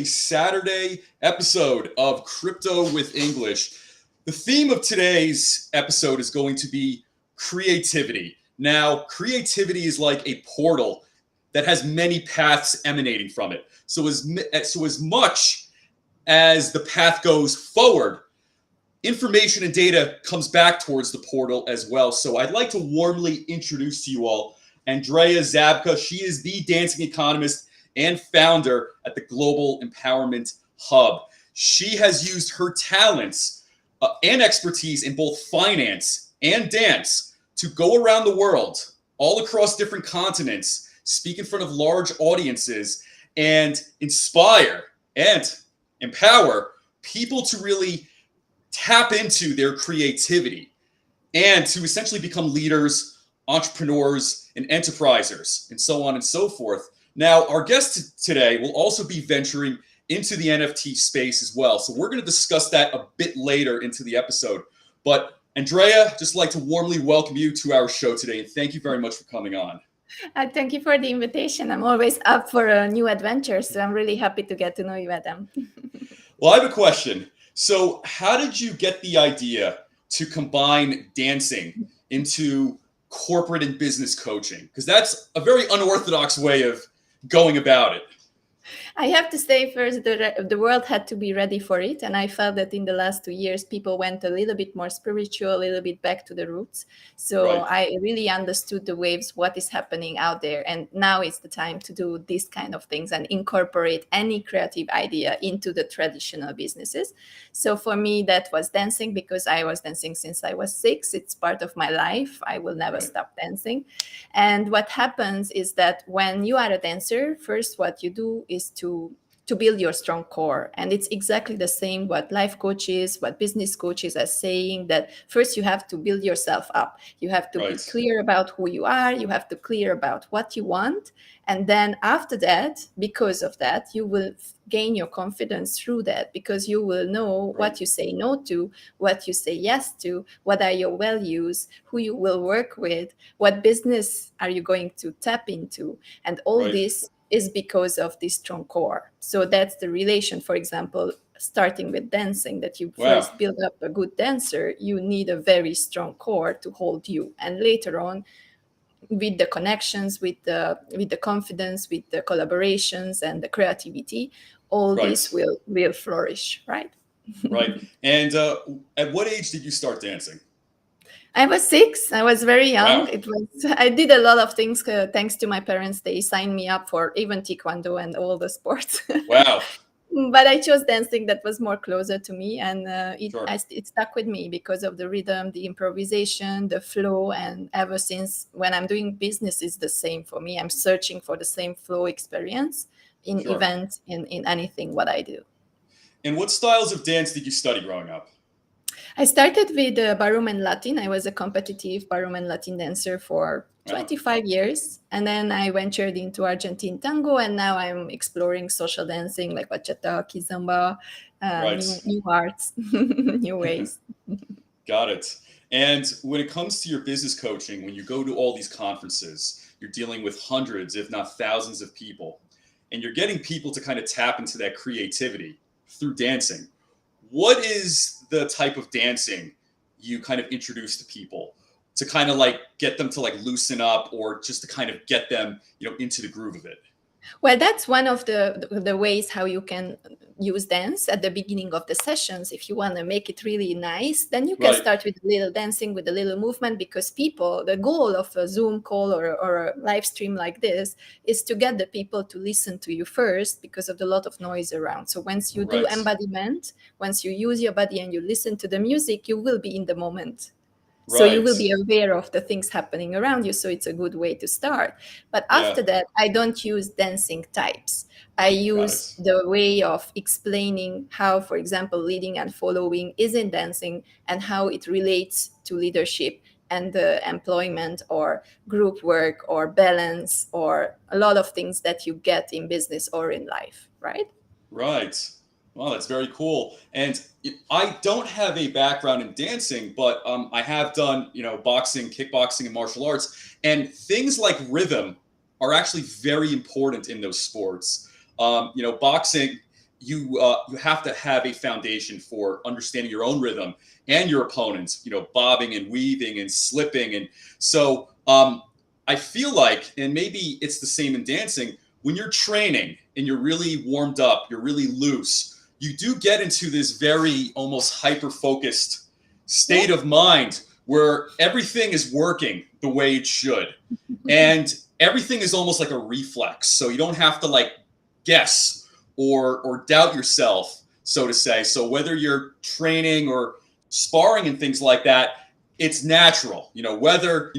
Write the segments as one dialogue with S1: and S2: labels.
S1: Saturday episode of Crypto with English. The theme of today's episode is going to be creativity. Now, creativity is like a portal that has many paths emanating from it. So as much as the path goes forward, information and data comes back towards the portal as well. So I'd like to warmly introduce to you all Andrea Zsapka. She is the dancing economist and founder at the Global Empowerment Hub. She has used her talents and expertise in both finance and dance to go around the world, all across different continents, speak in front of large audiences, and inspire and empower people to really tap into their creativity and to essentially become leaders, entrepreneurs, and enterprisers, and so on and so forth. Now, our guest today will also be venturing into the NFT space as well. So we're going to discuss that a bit later into the episode. But Andrea, just like to warmly welcome you to our show today, and thank you very much for coming on.
S2: Thank you for the invitation. I'm always up for a new adventure, so I'm really happy to get to know you, Adam.
S1: Well, I have a question. So how did you get the idea to combine dancing into corporate and business coaching? Because that's a very unorthodox way of going about it.
S2: I have to say first, the world had to be ready for it. And I felt that in the last 2 years, people went a little bit more spiritual, a little bit back to the roots. So I really understood the waves, what is happening out there. And now is the time to do these kind of things and incorporate any creative idea into the traditional businesses. So for me, that was dancing, because I was dancing since I was 6. It's part of my life. I will never stop dancing. And what happens is that when you are a dancer, first what you do is to build your strong core. And it's exactly the same what life coaches, what business coaches are saying, that first you have to build yourself up. You have to be clear about who you are. You have to clear about what you want. And then after that, because of that, you will gain your confidence through that, because you will know what you say no to, what you say yes to, what are your values, who you will work with, what business are you going to tap into. And all this is because of this strong core. So that's the relation, for example, starting with dancing, that you first build up a good dancer, you need a very strong core to hold you. And later on, with the connections, with the confidence, with the collaborations and the creativity, all this will flourish, right?
S1: Right. And at what age did you start dancing?
S2: I was 6. I was very young.
S1: Wow.
S2: I did a lot of things thanks to my parents. They signed me up for even taekwondo and all the sports.
S1: Wow.
S2: But I chose dancing. That was more closer to me, and it stuck with me because of the rhythm, the improvisation, the flow. And ever since, when I'm doing business, it's the same for me. I'm searching for the same flow experience in events, in anything what I do.
S1: And what styles of dance did you study growing up?
S2: I started with ballroom and Latin. I was a competitive ballroom and Latin dancer for 25 years. And then I ventured into Argentine tango. And now I'm exploring social dancing like bachata, kizomba, new arts, new ways.
S1: Got it. And when it comes to your business coaching, when you go to all these conferences, you're dealing with hundreds, if not thousands of people. And you're getting people to kind of tap into that creativity through dancing. What is the type of dancing you kind of introduce to people to kind of like get them to like loosen up, or just to kind of get them, into the groove of it?
S2: Well, that's one of the ways how you can use dance at the beginning of the sessions. If you want to make it really nice, then you can start with a little dancing, with a little movement, because the goal of a Zoom call or a live stream like this is to get the people to listen to you first, because of the lot of noise around. So once you do embodiment, once you use your body and you listen to the music, you will be in the moment. So you will be aware of the things happening around you. So it's a good way to start. But after that, I don't use dancing types. I use the way of explaining how, for example, leading and following is in dancing, and how it relates to leadership and employment or group work or balance, or a lot of things that you get in business or in life, right?
S1: Right. Well, that's very cool. And I don't have a background in dancing, but I have done, boxing, kickboxing, and martial arts. And things like rhythm are actually very important in those sports. Boxing, you have to have a foundation for understanding your own rhythm and your opponents, bobbing and weaving and slipping. And so I feel like, and maybe it's the same in dancing, when you're training and you're really warmed up, you're really loose, you do get into this very almost hyper focused state of mind where everything is working the way it should. And everything is almost like a reflex. So you don't have to like guess or doubt yourself, so to say. So whether you're training or sparring and things like that, it's natural. Whether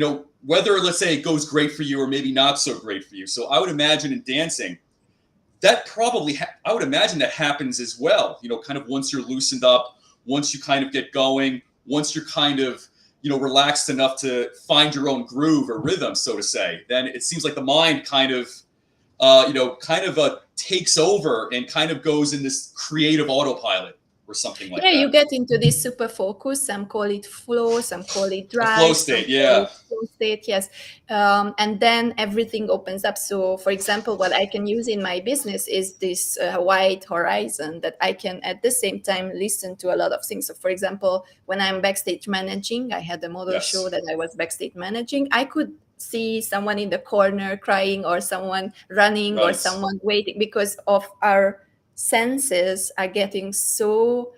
S1: let's say it goes great for you or maybe not so great for you. So I would imagine in dancing, that probably I would imagine that happens as well. Kind of once you're loosened up, once you kind of get going, once you're kind of relaxed enough to find your own groove or rhythm, so to say, then it seems like the mind kind of takes over and kind of goes in this creative autopilot or something like that.
S2: You get into this super focus. Some call it flow, some call it drive.
S1: Flow state, yeah.
S2: Flow state, yes. And then everything opens up. So, for example, what I can use in my business is this wide horizon that I can at the same time listen to a lot of things. So, for example, when I'm backstage managing, I had a model show that I was backstage managing. I could see someone in the corner crying or someone running or someone waiting because of our senses are getting so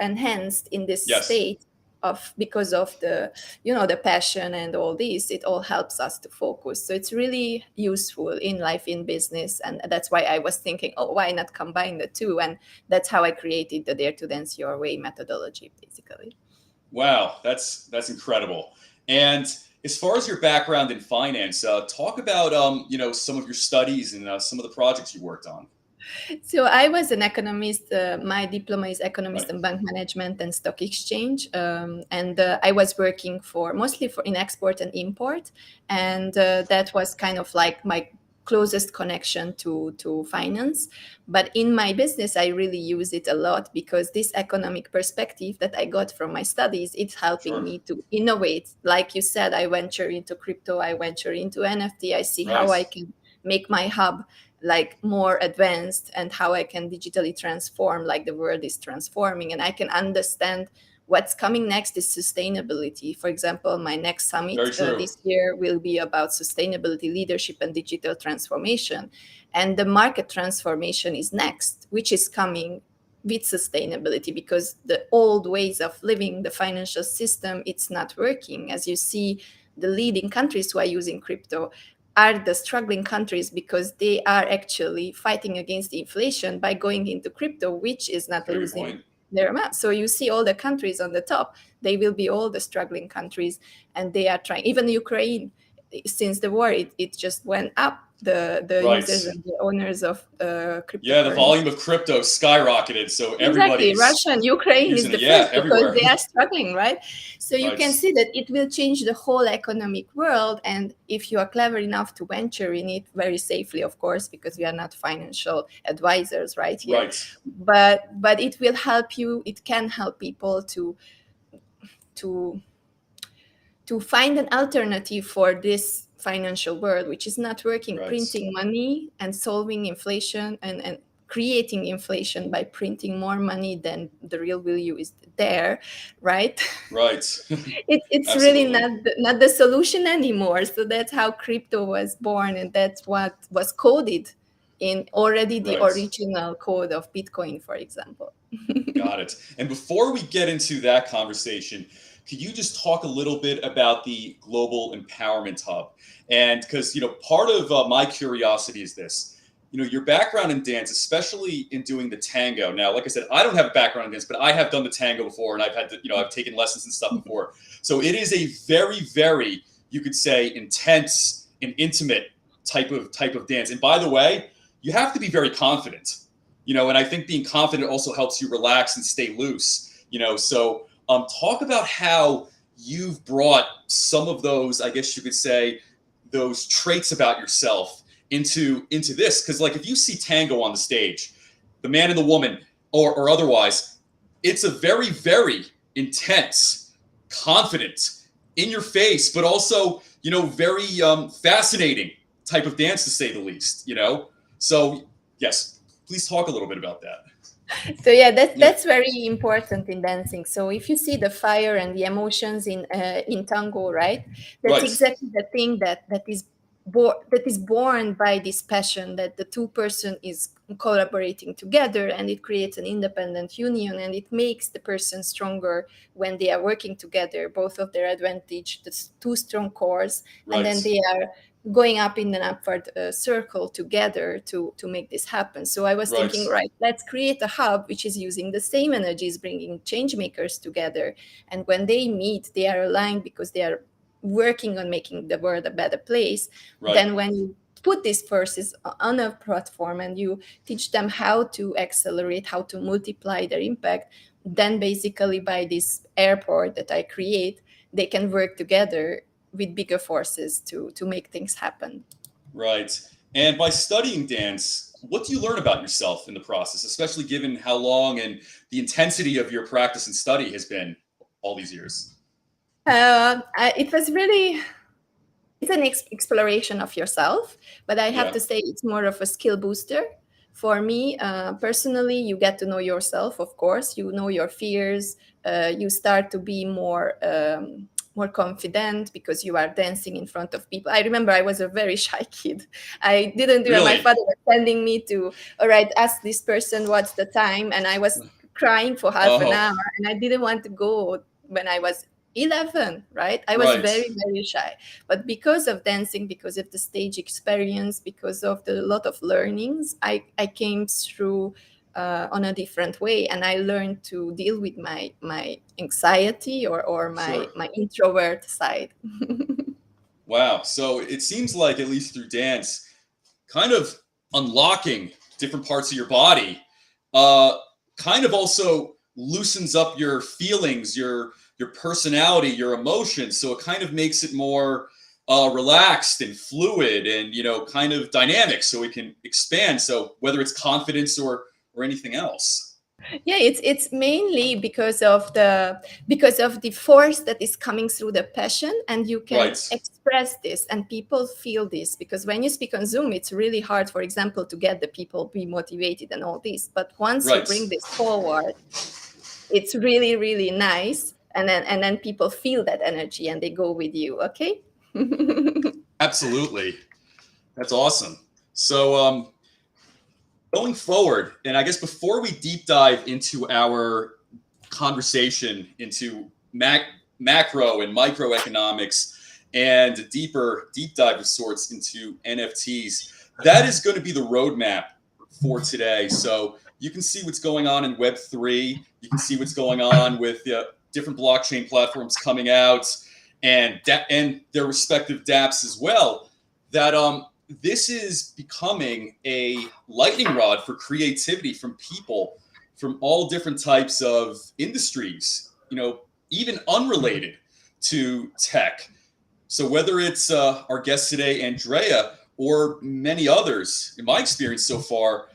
S2: enhanced in this state of because of the the passion and all this. It all helps us to focus. So it's really useful in life, in business, and that's why I was thinking, why not combine the two? And that's how I created the Dare to Dance Your Way methodology, basically.
S1: Wow, that's incredible. And as far as your background in finance, talk about some of your studies and some of the projects you worked on.
S2: So I was an economist. My diploma is economist in bank management and stock exchange, and I was working mostly in export and import, and that was kind of like my closest connection to finance. But in my business, I really use it a lot because this economic perspective that I got from my studies, it's helping me to innovate. Like you said, I venture into crypto, I venture into NFT. I see how I can make my hub like more advanced and how I can digitally transform like the world is transforming, and I can understand what's coming next is sustainability. For example, my next summit this year will be about sustainability, leadership, and digital transformation. And the market transformation is next, which is coming with sustainability, because the old ways of living, the financial system, it's not working. As you see, the leading countries who are using crypto are the struggling countries because they are actually fighting against inflation by going into crypto, which is not losing their amount. So you see all the countries on the top, they will be all the struggling countries, and they are trying. Even Ukraine, since the war, it just went up. The users and the owners of crypto.
S1: Yeah, the volume of crypto skyrocketed. So everybody.
S2: Russia and Ukraine is the first because they are struggling, right? So you can see that it will change the whole economic world. And if you are clever enough to venture in it very safely, of course, because we are not financial advisors, right? Here.
S1: Right.
S2: But it will help you. It can help people to find an alternative for this financial world, which is not working, printing money and solving inflation and creating inflation by printing more money than the real value is there, right?
S1: Right.
S2: It's really not the solution anymore. So that's how crypto was born, and that's what was coded in already the original code of Bitcoin, for example.
S1: Got it. And before we get into that conversation, could you just talk a little bit about the Global Empowerment Hub? And because, part of my curiosity is this, your background in dance, especially in doing the tango. Now, like I said, I don't have a background in dance, but I have done the tango before, and I've had to, I've taken lessons and stuff before. So it is a very, very, you could say, intense and intimate type of dance. And by the way, you have to be very confident, and I think being confident also helps you relax and stay loose, so talk about how you've brought some of those, I guess you could say, those traits about yourself into this. Because like if you see tango on the stage, the man and the woman or otherwise, it's a very, very intense, confident, in your face, but also, very fascinating type of dance, to say the least, So yes. Please talk a little bit about that.
S2: So yeah,
S1: Yeah.
S2: that's very important in dancing. So if you see the fire and the emotions in tango, right, that's
S1: Right.
S2: exactly the thing that is born by this passion, that the two person is collaborating together, and it creates an independent union, and it makes the person stronger when they are working together, both of their advantage, the two strong cores, and
S1: Right.
S2: then they are going up in an upward circle together to make this happen. So I was
S1: Right.
S2: thinking, right, let's create a hub which is using the same energies, bringing change makers together, and when they meet, they are aligned because they are working on making the world a better place.
S1: Right.
S2: Then when you put these forces on a platform and you teach them how to accelerate, how to multiply their impact, then basically by this airport that I create, they can work together with bigger forces to make things happen.
S1: Right. And by studying dance, what do you learn about yourself in the process, especially given how long and the intensity of your practice and study has been all these years?
S2: It was really, it's an exploration of yourself, but I have
S1: Yeah.
S2: to say it's more of a skill booster. For me personally, you get to know yourself, of course, you know your fears, you start to be more confident because you are dancing in front of people. I remember I was a very shy kid. I didn't do it. My
S1: Really?
S2: father was sending me to, all right, ask this person what's the time, and I was crying for half an
S1: Oh,
S2: hour, and I didn't want to go when I was 11, right? I was
S1: right.
S2: very, very shy. But because of dancing, because of the stage experience, because of the lot of learnings, I came through on a different way, and I learned to deal with my anxiety or
S1: Sure.
S2: my introvert side.
S1: Wow. So it seems like, at least through dance, kind of unlocking different parts of your body, uh, kind of also loosens up your feelings, your personality, your emotions. So it kind of makes it more relaxed and fluid, and kind of dynamic, so it can expand. So whether it's confidence or anything else.
S2: Yeah, it's mainly because of the force that is coming through the passion, and you can
S1: Right.
S2: express this and people feel this, because when you speak on Zoom, it's really hard, for example, to get the people be motivated and all this, but once you
S1: Right.
S2: bring this forward, it's really, really nice, and then people feel that energy and they go with you. Okay.
S1: Absolutely. That's awesome. So going forward, and I guess before we deep dive into our conversation into macro and microeconomics, and a deep dive of sorts into NFTs, that is going to be the roadmap for today. So you can see what's going on in Web3. You can see what's going on with different blockchain platforms coming out, and their respective dApps as well. That this is becoming a lightning rod for creativity from people from all different types of industries, even unrelated to tech. So whether it's our guest today, Andrea, or many others, in my experience so far,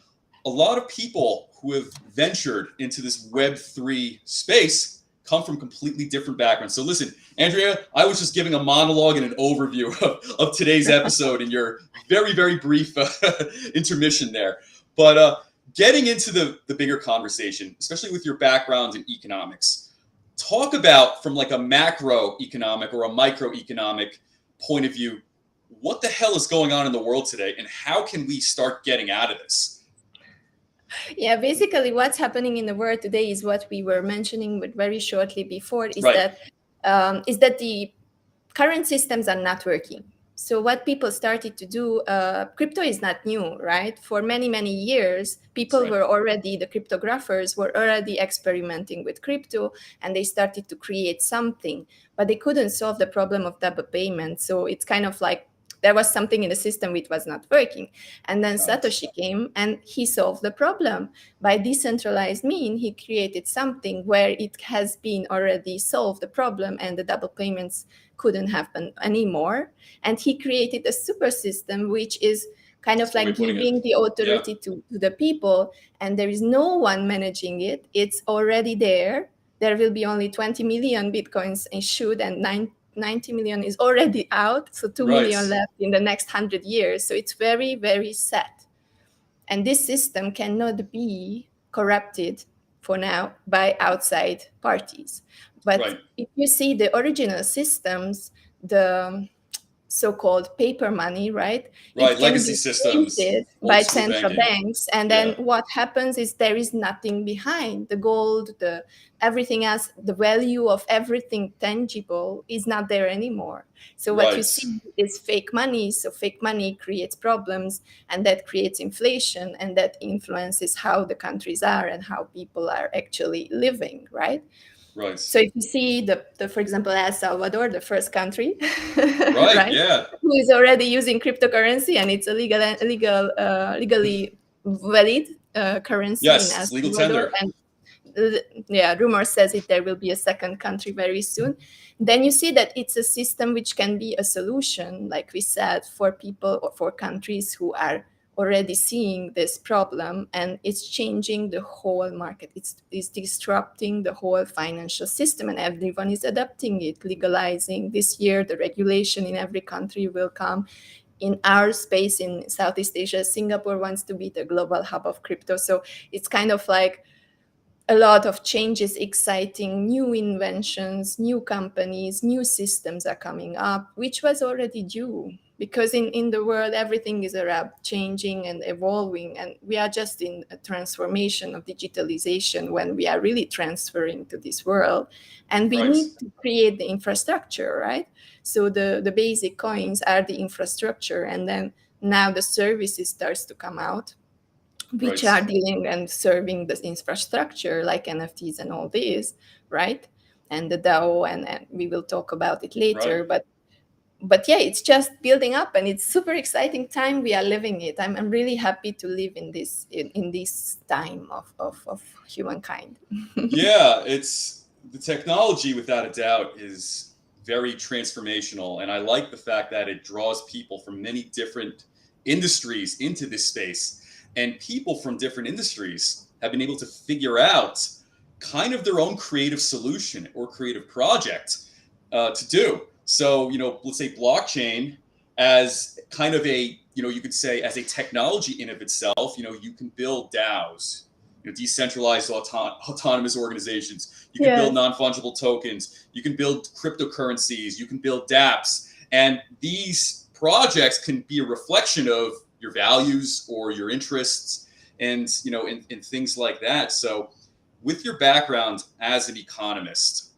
S1: a lot of people who have ventured into this Web3 space come from completely different backgrounds. So listen, Andrea, I was just giving a monologue and an overview of today's episode in your very, very brief intermission there. But getting into the bigger conversation, especially with your background in economics, talk about, from like a macroeconomic or a microeconomic point of view, what the hell is going on in the world today, and how can we start getting out of this?
S2: Yeah, basically what's happening in the world today is what we were mentioning but very shortly before,
S1: Right.
S2: is that the current systems are not working. So what people started to do, crypto is not new, right? For many, many years,
S1: That's
S2: people
S1: right.
S2: were already, the cryptographers were already experimenting with crypto, and they started to create something, but they couldn't solve the problem of double payment. So it's kind of like there was something in the system which was not working. And then
S1: Right.
S2: Satoshi came and he solved the problem. By decentralized mean, he created something where it has been already solved the problem and the double payments couldn't happen anymore. And he created a super system which is kind
S1: That's
S2: of
S1: a good way
S2: like
S1: of putting it.
S2: giving the
S1: Yeah.
S2: authority to the people, and there is no one managing it. It's already there. There will be only 20 million bitcoins issued, and 90 million is already out, so 2
S1: Right.
S2: million left in the next 100 years. So it's very, very set. And this system cannot be corrupted for now by outside parties. But
S1: Right.
S2: if you see the original systems, the so-called paper money, right?
S1: Right.
S2: It can
S1: Legacy
S2: be
S1: systems,
S2: printed
S1: old
S2: by
S1: school
S2: central
S1: banking.
S2: banks, and then
S1: Yeah.
S2: what happens is there is nothing behind the gold, the everything else, the value of everything tangible is not there anymore. So what you
S1: Right.
S2: see is fake money. So fake money creates problems, and that creates inflation, and that influences how the countries are and how people are actually living, right?
S1: Right.
S2: So if you see for example, El Salvador, the first country,
S1: Right.
S2: right,
S1: Yeah.
S2: who is already using cryptocurrency, and it's a legally valid currency in
S1: Yes.
S2: El
S1: It's legal
S2: Salvador,
S1: tender.
S2: and yeah, rumor says it there will be a second country very soon. Then you see that it's a system which can be a solution, like we said, for people or for countries who are already seeing this problem, and it's changing the whole market. It's disrupting the whole financial system, and everyone is adapting it, legalizing. This year the regulation in every country will come. In our space in Southeast Asia, Singapore wants to be the global hub of crypto. So it's kind of like a lot of changes, exciting new inventions, new companies, new systems are coming up, which was already due, because in the world everything is around changing and evolving, and we are just in a transformation of digitalization when we are really transferring to this world, and we
S1: Right.
S2: need to create the infrastructure, right? So the basic coins are the infrastructure, and then now the services starts to come out, which
S1: Right.
S2: are dealing and serving this infrastructure like NFTs and all this, right? And the DAO, and we will talk about it
S1: Right.
S2: later. But yeah, it's just building up, and it's super exciting time we are living it. I'm really happy to live in this time of humankind.
S1: Yeah. It's the technology, without a doubt, is very transformational, and I like the fact that it draws people from many different industries into this space, and people from different industries have been able to figure out kind of their own creative solution or creative project to do. So, let's say blockchain as kind of a, you could say as a technology in of itself, you can build DAOs, decentralized autonomous organizations. You can build
S2: Yes.
S1: non-fungible tokens. You can build cryptocurrencies. You can build dApps. And these projects can be a reflection of your values or your interests and, and things like that. So with your background as an economist,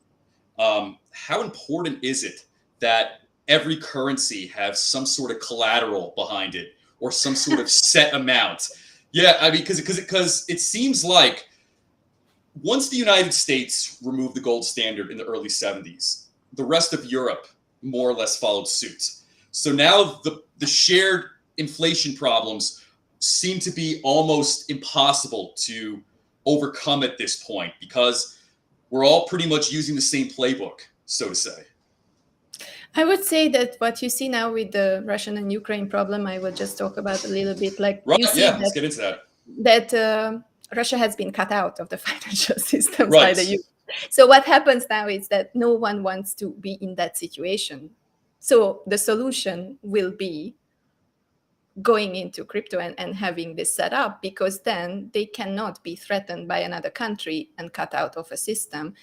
S1: how important is it that every currency have some sort of collateral behind it or some sort of set amount? Yeah, I mean, because it seems like once the United States removed the gold standard in the early 70s, the rest of Europe more or less followed suit. So now the shared inflation problems seem to be almost impossible to overcome at this point because we're all pretty much using the same playbook, so to say.
S2: I would say that what you see now with the Russian and Ukraine problem, I will just talk about a little bit. Like
S1: Right?
S2: you see
S1: Yeah, let's get into that.
S2: that Russia has been cut out of the financial systems by
S1: Right.
S2: the US. So what happens now is that no one wants to be in that situation. So the solution will be going into crypto and having this set up, because then they cannot be threatened by another country and cut out of a system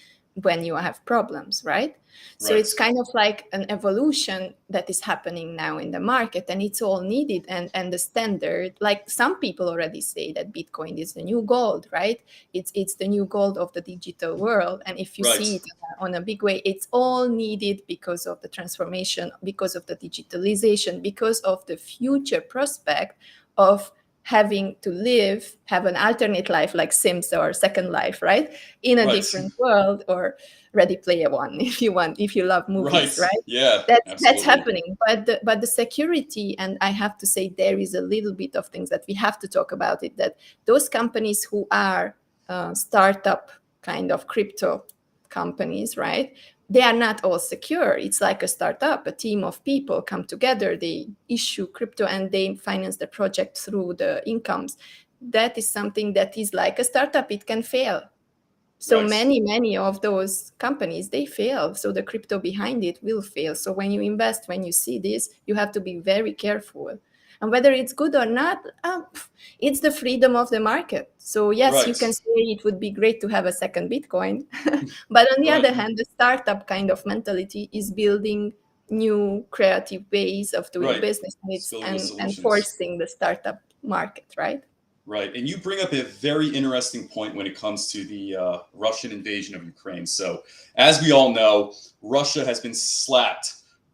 S2: when you have problems, right? So
S1: Right.
S2: it's kind of like an evolution that is happening now in the market, and it's all needed, and the standard, like some people already say that Bitcoin is the new gold, right? It's the new gold of the digital world, and if you
S1: Right.
S2: see it on a big way, it's all needed because of the transformation, because of the digitalization, because of the future prospect of having to have an alternate life like Sims or Second Life, right? In a
S1: Right.
S2: different world, or Ready Player One, if you want, if you love
S1: Right.
S2: movies, right?
S1: Yeah,
S2: That's
S1: absolutely.
S2: happening, but the security, and I have to say there is a little bit of things that we have to talk about it. That those companies who are startup kind of crypto companies, right? They are not all secure. It's like a startup, a team of people come together, they issue crypto, and they finance the project through the incomes. That is something that is like a startup, it can fail. So
S1: Right.
S2: many of those companies, they fail. So the crypto behind it will fail. So when you invest, when you see this, you have to be very careful. And whether it's good or not, it's the freedom of the market. So yes, you
S1: Right.
S2: can say it would be great to have a second Bitcoin. But on the
S1: Right.
S2: other hand, the startup kind of mentality is building new creative ways of doing
S1: Right.
S2: business, and
S1: It's
S2: it's
S1: building with
S2: and
S1: solutions.
S2: forcing the startup market, right?
S1: Right. And you bring up a very interesting point when it comes to the Russian invasion of Ukraine. So, as we all know, Russia has been slapped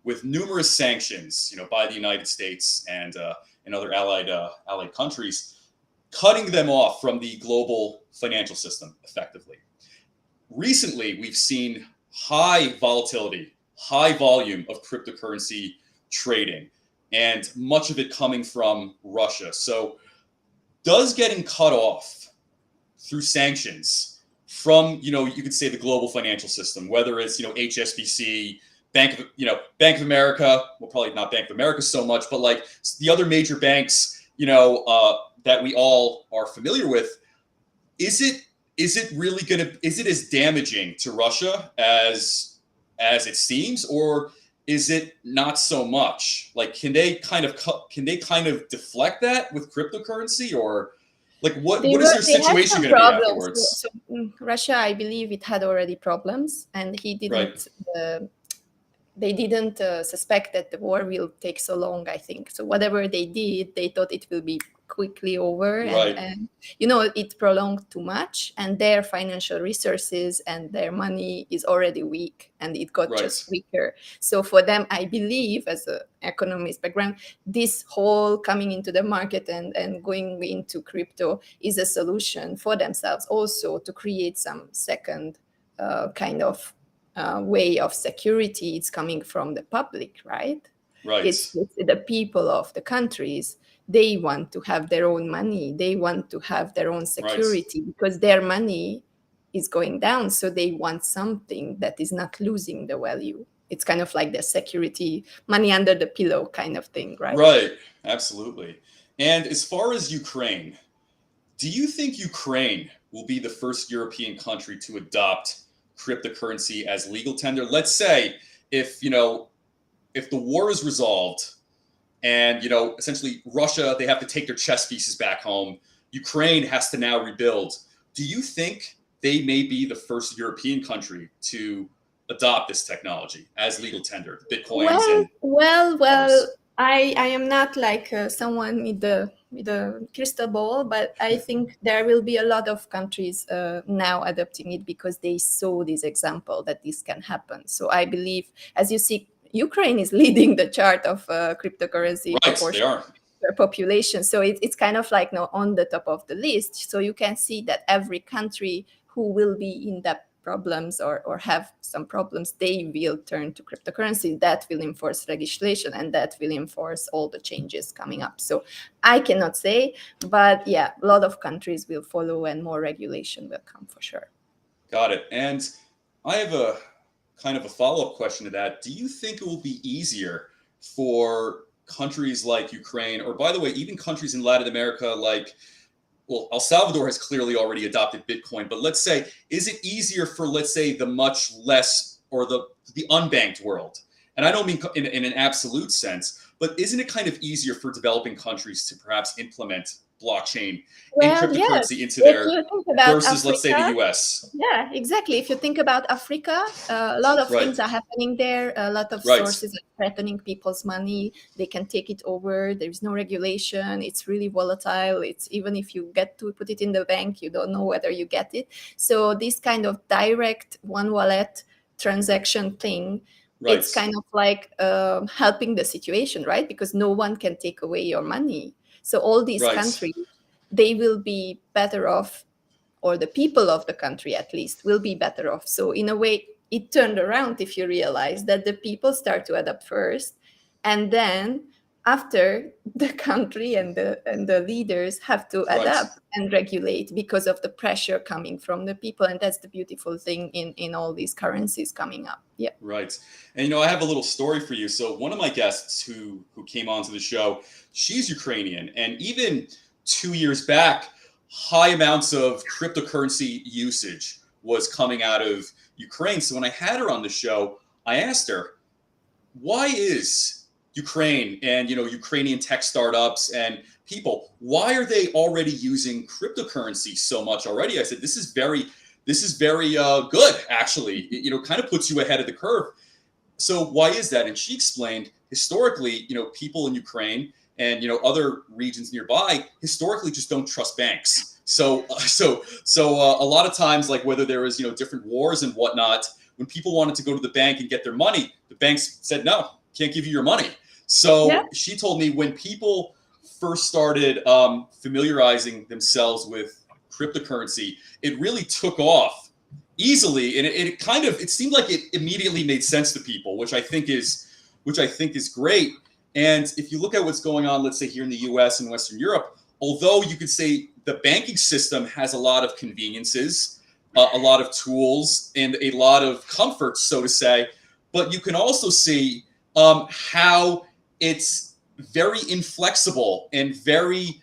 S1: with numerous sanctions, by the United States and other allied countries, cutting them off from the global financial system effectively. Recently, we've seen high volatility, high volume of cryptocurrency trading, and much of it coming from Russia. So, does getting cut off through sanctions from, you could say the global financial system, whether it's, HSBC, Bank of America, well, probably not Bank of America so much, but like the other major banks, that we all are familiar with, is it really is it as damaging to Russia as it seems, or is it not so much? Like, can they kind of deflect that with cryptocurrency, or like what is their
S2: They had
S1: situation
S2: some
S1: going to be
S2: problems.
S1: afterwards?
S2: Russia, I believe, it had already problems, and he
S1: Right,
S2: didn't. They didn't suspect that the war will take so long, I think. So whatever they did, they thought it will be quickly over,
S1: right,
S2: and it prolonged too much, and their financial resources and their money is already weak, and it got
S1: right,
S2: just weaker. So for them, I believe, as an economist background, this whole coming into the market and going into crypto is a solution for themselves also to create some second kind of way of security. It's coming from the public, right?
S1: right,
S2: It's the people of the countries. They want to have their own money. They want to have their own
S1: right,
S2: security because their money is going down. So they want something that is not losing the value. It's kind of like the security, money under the pillow kind of thing, right?
S1: right. Absolutely. And as far as Ukraine, do you think Ukraine will be the first European country to adopt cryptocurrency as legal tender? Let's say if if the war is resolved and essentially Russia, they have to take their chess pieces back home. Ukraine has to now rebuild. Do you think they may be the first European country to adopt this technology as legal tender, bitcoins
S2: Well,
S1: and
S2: well, well.
S1: others?
S2: I am not like someone with a crystal ball, but I think there will be a lot of countries now adopting it because they saw this example that this can happen. So I believe, as you see, Ukraine is leading the chart of cryptocurrency
S1: Right, they
S2: proportion
S1: are.
S2: per population. So it's kind of like now on the top of the list. So you can see that every country who will be in that problems or have some problems, they will turn to cryptocurrency. That will enforce legislation and that will enforce all the changes coming up. So I cannot say, but yeah, a lot of countries will follow and more regulation will come for sure.
S1: Got it. And I have a kind of a follow-up question to that. Do you think it will be easier for countries like Ukraine, or by the way, even countries in Latin America like, well, El Salvador has clearly already adopted Bitcoin, but let's say, is it easier for, let's say, the much less or the unbanked world? And I don't mean in an absolute sense, but isn't it kind of easier for developing countries to perhaps implement blockchain and
S2: Well, yes.
S1: cryptocurrency into
S2: If
S1: their
S2: you think about
S1: versus, let's say, the
S2: Africa,
S1: US?
S2: yeah, exactly. If you think about Africa, a lot of
S1: Right,
S2: things are happening there. A lot of
S1: right,
S2: sources are threatening people's money. They can take it over. There's no regulation. It's really volatile. It's even if you get to put it in the bank, you don't know whether you get it. So this kind of direct one wallet transaction thing,
S1: right,
S2: it's kind of like helping the situation, right? Because no one can take away your money. So all these
S1: right,
S2: countries, they will be better off, or the people of the country at least will be better off. So in a way, it turned around if you realize that the people start to adapt first, and then after the country and the leaders have to
S1: right,
S2: adapt and regulate because of the pressure coming from the people. And that's the beautiful thing in all these currencies coming up. Yeah.
S1: right. And I have a little story for you. So one of my guests who came onto the show, she's Ukrainian, and even 2 years back, high amounts of cryptocurrency usage was coming out of Ukraine. So when I had her on the show, I asked her, why is Ukraine and Ukrainian tech startups and people. Why are they already using cryptocurrency so much already? I said this is very good actually. It kind of puts you ahead of the curve. So why is that? And she explained historically, people in Ukraine and other regions nearby historically just don't trust banks. So a lot of times, like whether there was different wars and whatnot, when people wanted to go to the bank and get their money, the banks said no, can't give you your money. So she told me when people first started familiarizing themselves with cryptocurrency, it really took off easily, and it seemed like it immediately made sense to people, which I think is great. And if you look at what's going on, let's say here in the US and Western Europe, although you could say the banking system has a lot of conveniences, a lot of tools, and a lot of comforts, so to say, but you can also see how it's very inflexible and very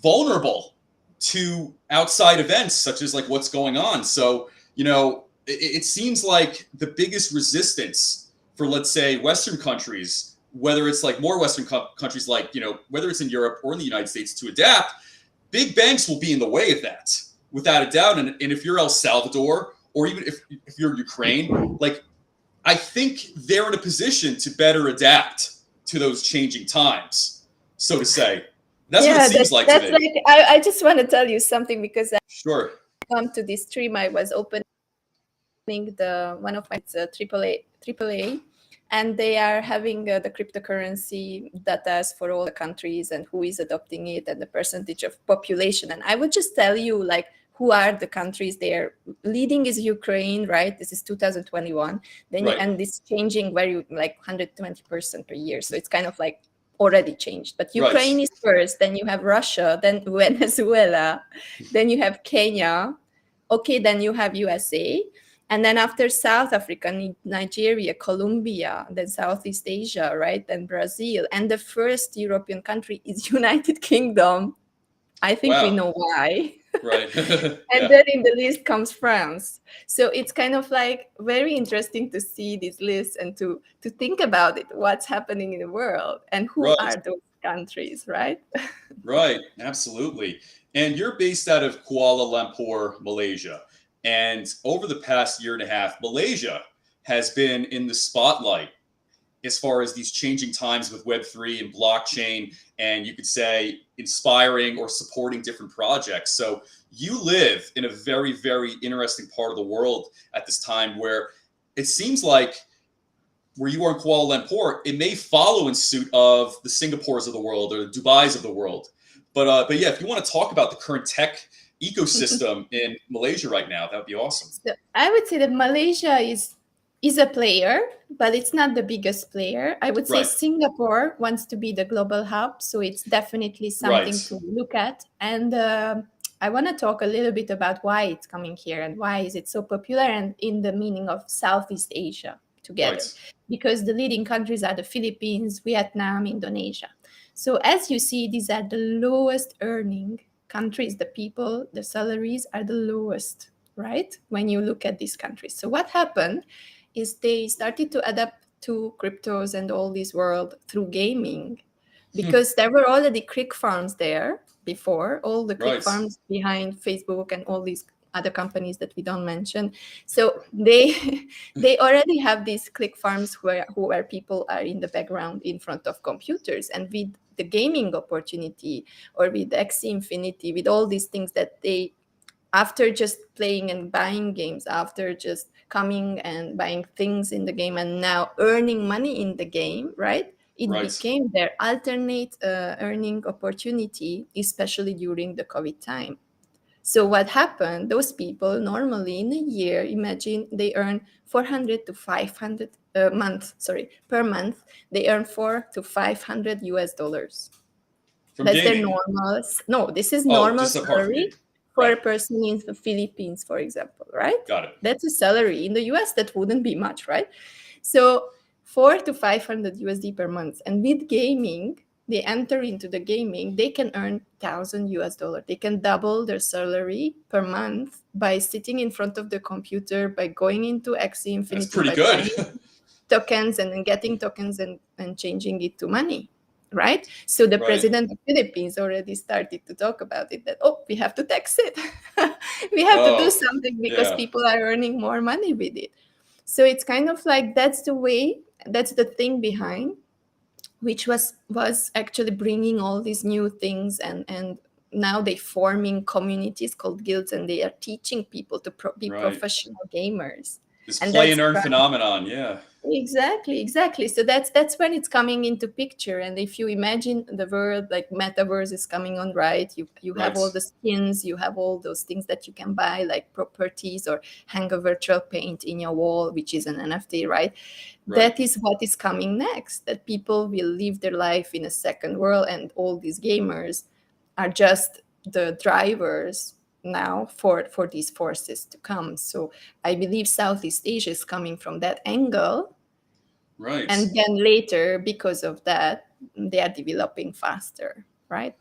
S1: vulnerable to outside events such as like what's going on. So it seems like the biggest resistance for, let's say, Western countries, whether it's like more Western countries, like, whether it's in Europe or in the United States, to adapt, big banks will be in the way of that, without a doubt. And if you're El Salvador, or even if you're Ukraine, like, I think they're in a position to better adapt to those changing times, so to say. That's what it seems like to me.
S2: Like, I just want to tell you something, because
S1: Sure.
S2: Come to this stream, I was opening one of my AAA, and they are having the cryptocurrency data for all the countries and who is adopting it and the percentage of population. And I would just tell you, like, who are the countries there. Leading is Ukraine, right? This is 2021. Then
S1: right.
S2: And it's changing very, like, 120% per year. So it's kind of like already changed. But Ukraine is first, then you have Russia, then Venezuela, then you have Kenya. Okay, then you have USA. And then after South Africa, Nigeria, Colombia, then Southeast Asia, right? Then Brazil. And the first European country is United Kingdom. I think we know why.
S1: Right.
S2: And then in the list comes France. So it's kind of like very interesting to see this list and to think about it, what's happening in the world and who are those countries, right?
S1: Right, absolutely. And you're based out of Kuala Lumpur, Malaysia. And over the past year and a half, Malaysia has been in the spotlight as far as these changing times with Web3 and blockchain, and you could say inspiring or supporting different projects. So you live in a very, very interesting part of the world at this time, where it seems like where you are in Kuala Lumpur, it may follow in suit of the Singapores of the world or the Dubais of the world. But yeah, if you want to talk about the current tech ecosystem in Malaysia right now, that would be awesome.
S2: So I would say that Malaysia is a player, but it's not the biggest player. I would say Singapore wants to be the global hub, so it's definitely something to look at. And I want to talk a little bit about why it's coming here and why is it so popular, and in the meaning of Southeast Asia together. Because the leading countries are the Philippines, Vietnam, Indonesia. So as you see, these are the lowest earning countries. The people, the salaries are the lowest, right? When you look at these countries. So what happened is they started to adapt to cryptos and all this world through gaming, because there were already click farms there before, all the click farms behind Facebook and all these other companies that we don't mention. So they already have these click farms where people are in the background in front of computers. And with the gaming opportunity, or with Axie Infinity, with all these things that they, after just playing and buying games, after just coming and buying things in the game and now earning money in the game, right? It became their alternate earning opportunity, especially during the COVID time. So what happened? Those people normally in a year, imagine they earn 400 to 500 per month. They earn $400 to $500 US. That's their normal. No, this is normal salary for a person in the Philippines, for example, right?
S1: Got it.
S2: That's a salary. In the US, that wouldn't be much, right? So $400 to $500 USD per month. And with gaming, they enter into the gaming, they can earn $1,000 US. They can double their salary per month by sitting in front of the computer, by going into Axie Infinity.
S1: That's pretty good.
S2: tokens and then getting tokens and changing it to money, right? So the
S1: Right.
S2: president of Philippines already started to talk about it, that, oh, we have to tax it. We have to do
S1: Oh,
S2: something because
S1: yeah.
S2: people are earning more money with it. So it's kind of like that's the way, that's the thing behind, which was actually bringing all these new things, and now they forming communities called guilds, and they are teaching people to be
S1: Right.
S2: professional gamers.
S1: This
S2: And
S1: play
S2: that's
S1: and earn phenomenon. Yeah.
S2: exactly. So that's when it's coming into picture. And if you imagine the world, like metaverse is coming on, right? You have
S1: Right.
S2: all the skins, you have all those things that you can buy, like properties, or hang a virtual paint in your wall, which is an NFT, right?
S1: Right.
S2: That is what is coming next. That people will live their life in a second world, and all these gamers are just the drivers now for these forces to come. So I believe Southeast Asia is coming from that angle,
S1: Right.
S2: and then later, because of that, they are developing faster, right?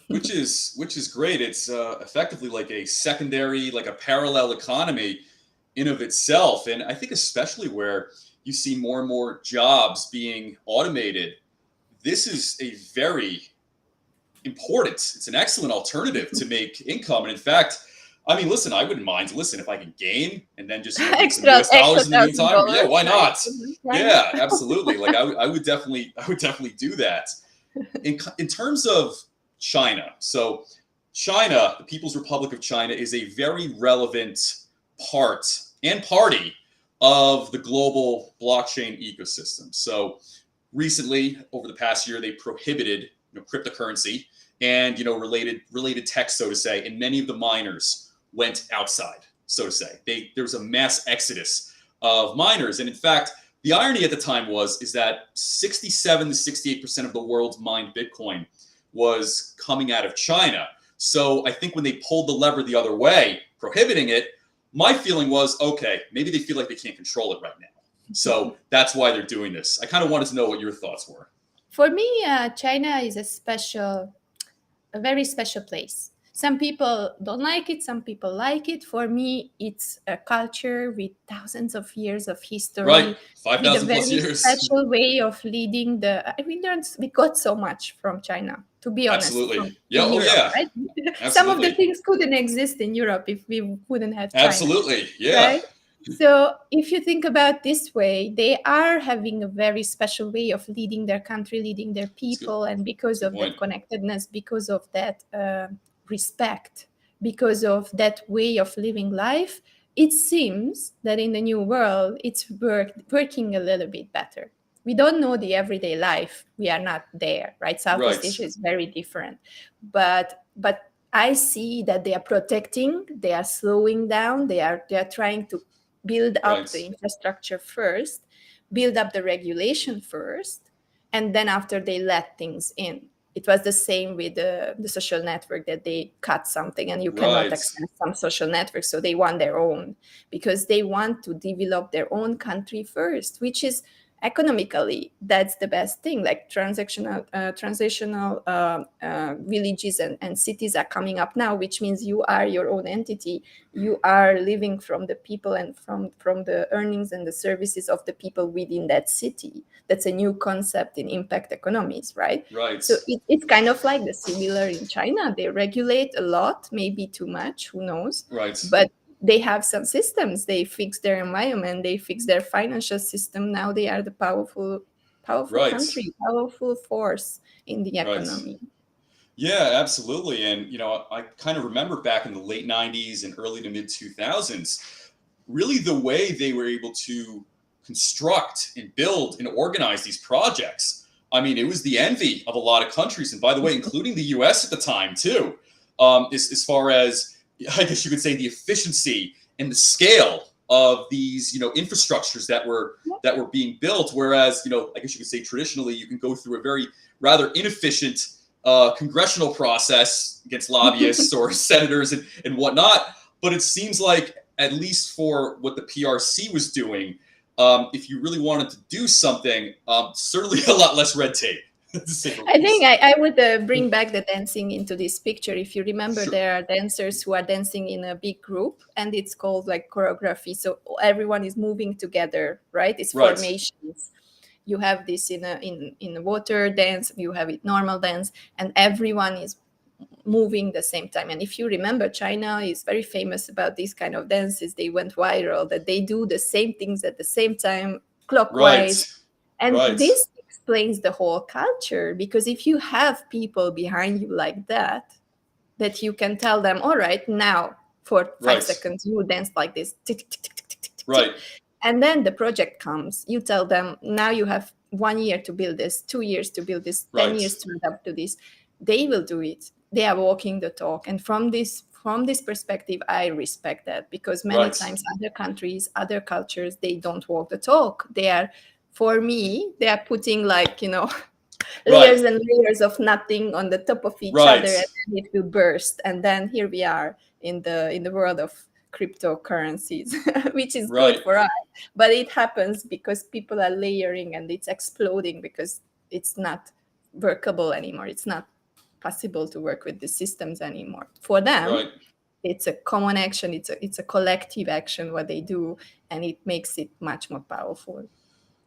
S1: Which is great. It's effectively like a secondary, like a parallel economy in of itself, and I think especially where you see more and more jobs being automated, this is a very important. It's an excellent alternative to make income, and in fact, I mean, listen, I wouldn't mind. Listen, if I can game and then just make some
S2: extra
S1: U.S.
S2: extra
S1: dollars in the
S2: thousand
S1: meantime, yeah,
S2: dollars,
S1: why
S2: right?
S1: not?
S2: Why not?
S1: Yeah, absolutely. Like I would definitely do that. In terms of China, so China, the People's Republic of China, is a very relevant part and party of the global blockchain ecosystem. So recently, over the past year, they prohibited cryptocurrency and related tech, so to say, and many of the miners went outside, so to say. There was a mass exodus of miners, and in fact, the irony at the time is that 67 to 68% of the world's mined Bitcoin was coming out of China. So I think when they pulled the lever the other way, prohibiting it, my feeling was, okay, maybe they feel like they can't control it right now. So that's why they're doing this. I kind of wanted to know what your thoughts were.
S2: For me, China is a very special place. Some people don't like it, some people like it. For me, it's a culture with thousands of years of
S1: Right,
S2: history, with a
S1: 5,000 plus
S2: very
S1: years.
S2: special way of leading the. We got so much from China, to be honest,
S1: Absolutely.
S2: from
S1: Yeah.
S2: in
S1: Oh,
S2: Europe,
S1: yeah.
S2: right? Some of the
S1: Absolutely.
S2: things couldn't exist in Europe if we wouldn't have China,
S1: Absolutely. Yeah.
S2: right? So if you think about this way, they are having a very special way of leading their country, leading their
S1: That's good.
S2: people, and
S1: That's
S2: because
S1: a good
S2: of that
S1: point.
S2: connectedness, because of that respect, because of that way of living life, it seems that in the new world it's working a little bit better. We don't know the everyday life. We are not there, right? Southeast
S1: Right.
S2: Asia is very different, but I see that they are protecting, they are slowing down, they are trying to build up
S1: Right.
S2: the infrastructure first, build up the regulation first, and then after they let things in. It was the same with the social network, that they cut something and you cannot
S1: Right.
S2: access some social networks, so they want their own, because they want to develop their own country first, which is economically that's the best thing. Like transitional villages and cities are coming up now, which means you are your own entity. You are living from the people and from the earnings and the services of the people within that city. That's a new concept in impact economies, right?
S1: Right.
S2: So it's kind of like the similar in China. They regulate a lot, maybe too much, who knows,
S1: Right.
S2: but they have some systems. They fix their environment, they fix their financial system. Now they are the powerful
S1: Right.
S2: country, powerful force in the
S1: Right.
S2: economy.
S1: Yeah, absolutely. And I kind of remember back in the late 90s and early to mid 2000s, really the way they were able to construct and build and organize these projects. I mean, it was the envy of a lot of countries, and by the way, including the U.S. at the time too. As far as, I guess you could say, the efficiency and the scale of these infrastructures that were being built. Whereas I guess you could say traditionally you can go through a very rather inefficient congressional process against lobbyists or senators and whatnot. But it seems like, at least for what the PRC was doing, if you really wanted to do something, certainly a lot less red tape. to say the
S2: I think
S1: least.
S2: I would bring back the dancing into this picture. If you remember,
S1: Sure.
S2: there are dancers who are dancing in a big group, and it's called like choreography. So everyone is moving together, right? It's
S1: Right.
S2: formations. You have this in a water dance, you have it normal dance, and everyone is moving the same time. And if you remember, China is very famous about these kind of dances. They went viral that they do the same things at the same time,
S1: Right.
S2: clockwise, and
S1: Right.
S2: this explains the whole culture, because if you have people behind you like that, that you can tell them, all right, now for five
S1: Right.
S2: seconds you dance like this, tick, tick, tick, tick, tick, tick, tick, tick.
S1: Right.
S2: And then the project comes, you tell them, now you have 1 year to build this, 2 years to build this, 10
S1: Right.
S2: years to adapt to this. They will do it. They are walking the talk. And from this perspective, I respect that, because many
S1: Right.
S2: times other countries, other cultures, they don't walk the talk. They are, for me, they are putting like,
S1: Right.
S2: layers and layers of nothing on the top of each other,
S1: Right.
S2: and then it will burst. And then here we are in the world of cryptocurrencies, which is good
S1: Right.
S2: for us, but it happens because people are layering, and it's exploding because it's not workable anymore. It's not possible to work with the systems anymore. For them,
S1: Right.
S2: it's a common action, it's a collective action what they do, and it makes it much more powerful.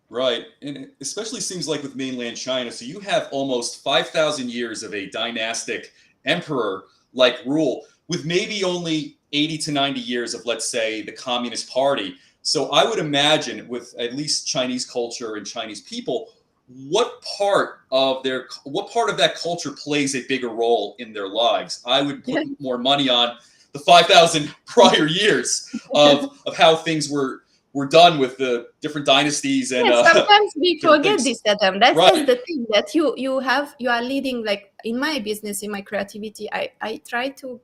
S1: Right. And it especially seems like with mainland China. So you have almost 5,000 years of a dynastic emperor like rule with maybe only 80 to 90 years of, let's say, the Communist Party. So I would imagine with at least Chinese culture and Chinese people, what part of that culture plays a bigger role in their lives? I would put more money on the 5,000 prior years of how things were done with the different dynasties and
S2: Yes, sometimes we
S1: different
S2: forget
S1: things.
S2: this, Adam. That's
S1: Right.
S2: the thing, that you are leading, like in my business, in my creativity. I try to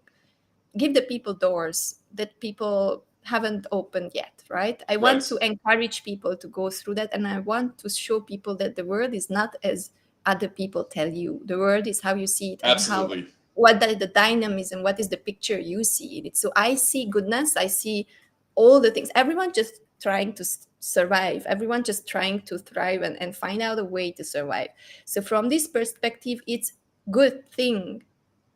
S2: give the people doors that people haven't opened yet, right? I want
S1: Right.
S2: to encourage people to go through that, and I want to show people that the world is not as other people tell you. The world is how you see it, and how
S1: Absolutely.
S2: what the dynamism, what is the picture you see in it. So I see goodness, I see all the things. Everyone just trying to survive, everyone just trying to thrive, and find out a way to survive. So from this perspective, it's good thing.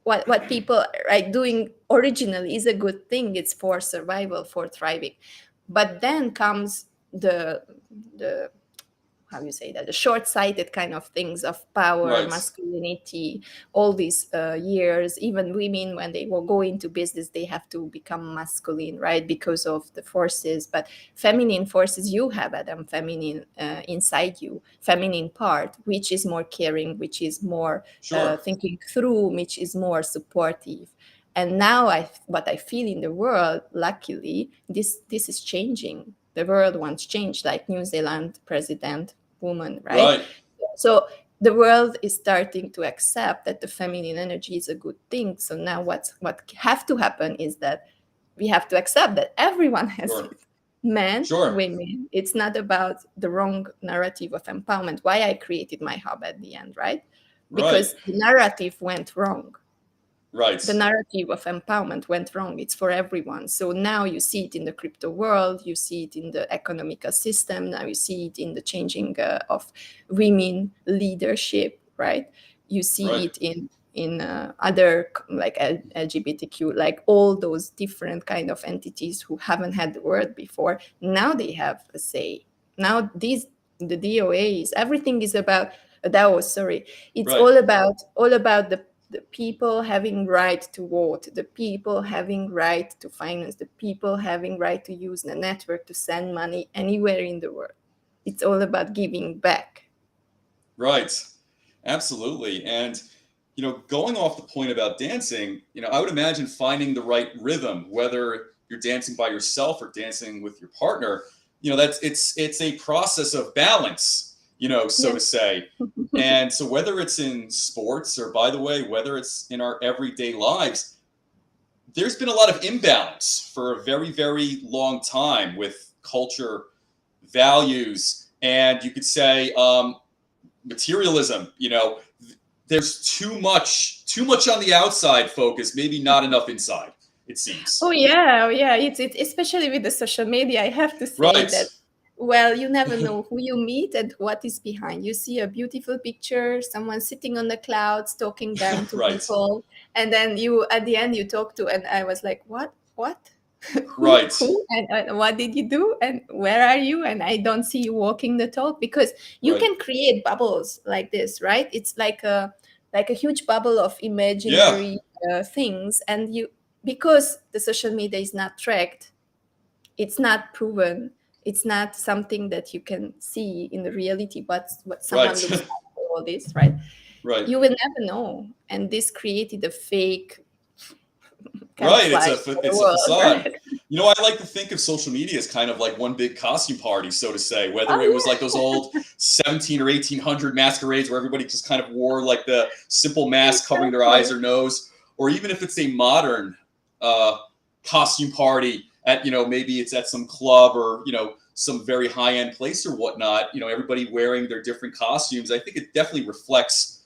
S2: What people are doing originally is a good thing. It's for survival, for thriving. But then comes the how you say that, the short-sighted kind of things of power,
S1: Right.
S2: masculinity, all these years. Even women, when they will go into business, they have to become masculine, right, because of the forces. But feminine forces, you have, Adam, feminine inside you, feminine part, which is more caring, which is more
S1: Sure.
S2: thinking through, which is more supportive. And now what I feel in the world, luckily, this is changing. The world wants change, like New Zealand president woman, right?
S1: Right.
S2: So the world is starting to accept that the feminine energy is a good thing. So now what have to happen is that we have to accept that everyone has
S1: Sure.
S2: it. Men,
S1: Sure.
S2: women. It's not about the wrong narrative of empowerment. Why I created my hub at the end, right?
S1: Right.
S2: Because the narrative went wrong.
S1: Right.
S2: The narrative of empowerment went wrong. It's for everyone. So now you see it in the crypto world, you see it in the economical system, now you see it in the changing of women leadership, right? You see
S1: Right.
S2: it in other like LGBTQ, like all those different kind of entities who haven't had the word before. Now they have a say. Now the DOA is, everything is about DAO. Sorry, it's
S1: Right.
S2: all about the people having right to vote, the people having right to finance, the people having right to use the network to send money anywhere in the world. It's all about giving back.
S1: Right. Absolutely. And going off the point about dancing, I would imagine finding the right rhythm, whether you're dancing by yourself or dancing with your partner, that's it's a process of balance, so to
S2: Yes.
S1: say. And so whether it's in sports or, by the way, whether it's in our everyday lives, there's been a lot of imbalance for a very, very long time with culture, values, and you could say materialism. There's too much on the outside focus, maybe not enough inside, it
S2: Oh
S1: seems.
S2: yeah, oh yeah. It's especially with the social media. I have to say
S1: Right.
S2: that Well, you never know who you meet and what is behind. You see a beautiful picture, someone sitting on the clouds talking down to
S1: Right.
S2: people, and then you at the end you talk to, and I was like, what? who,
S1: Right.
S2: who, and what did you do, and where are you? And I don't see you walking the talk because you
S1: Right.
S2: can create bubbles like this, right? It's like a huge bubble of
S1: Yeah.
S2: imaginary things, and you because the social media is not tracked, it's not proven, it's not something that you can see in the reality what someone
S1: Right.
S2: looks like for all this, right?
S1: Right.
S2: You will never know, and this created a fake
S1: Right. It's
S2: camouflage for the
S1: a
S2: world.
S1: facade.
S2: Right?
S1: I like to think of social media as kind of like one big costume party, so to say. Whether it was
S2: Oh
S1: like those old 17 or 1800 masquerades where everybody just kind of wore like the simple
S2: yeah,
S1: mask covering their eyes
S2: exactly.
S1: or nose, or even if it's a modern uh, costume party at maybe it's at some club or some very high end place or whatnot. Everybody wearing their different costumes. I think it definitely reflects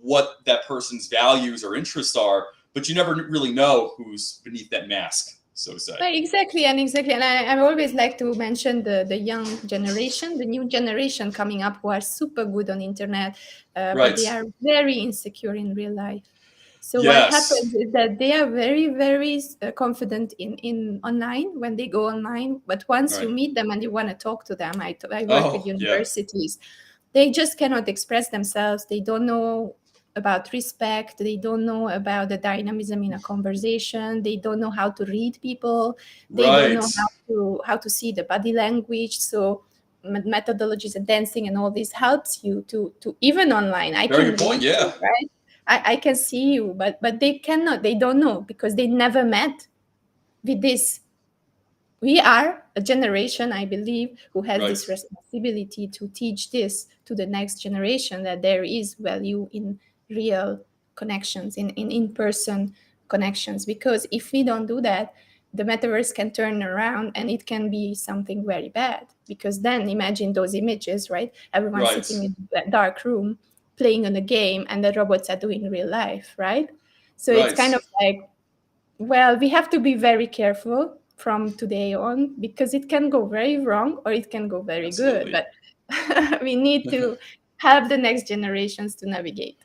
S1: what that person's values or interests are, but you never really know who's beneath that mask, so to say.
S2: Right, exactly, and I always like to mention the young generation, the new generation coming up who are super good on internet, but
S1: Right.
S2: they are very insecure in real life. So what
S1: Yes.
S2: happens is that they are very, very confident in online when they go online. But once you
S1: Right.
S2: meet them and you want to talk to them, I work with
S1: Oh, yeah.
S2: universities. They just cannot express themselves. They don't know about respect. They don't know about the dynamism in a conversation. They don't know how to read people. They don't
S1: Right.
S2: know how to see the body language. So methodologies and dancing and all this helps you to even online. I
S1: Very
S2: can
S1: good point.
S2: read you,
S1: Yeah.
S2: right? I can see you, but they cannot. They don't know because they never met with this. We are a generation, I believe, who has
S1: Right.
S2: this responsibility to teach this to the next generation, that there is value in real connections, in in-person connections. Because if we don't do that, the metaverse can turn around and it can be something very bad. Because then imagine those images, right? Everyone
S1: Right.
S2: sitting in a dark room playing on a game and the robots are doing real life, right? So it's
S1: Right.
S2: kind of like, well, we have to be very careful from today on because it can go very wrong or it can go very good.
S1: Absolutely.
S2: But we need to help the next generations to navigate.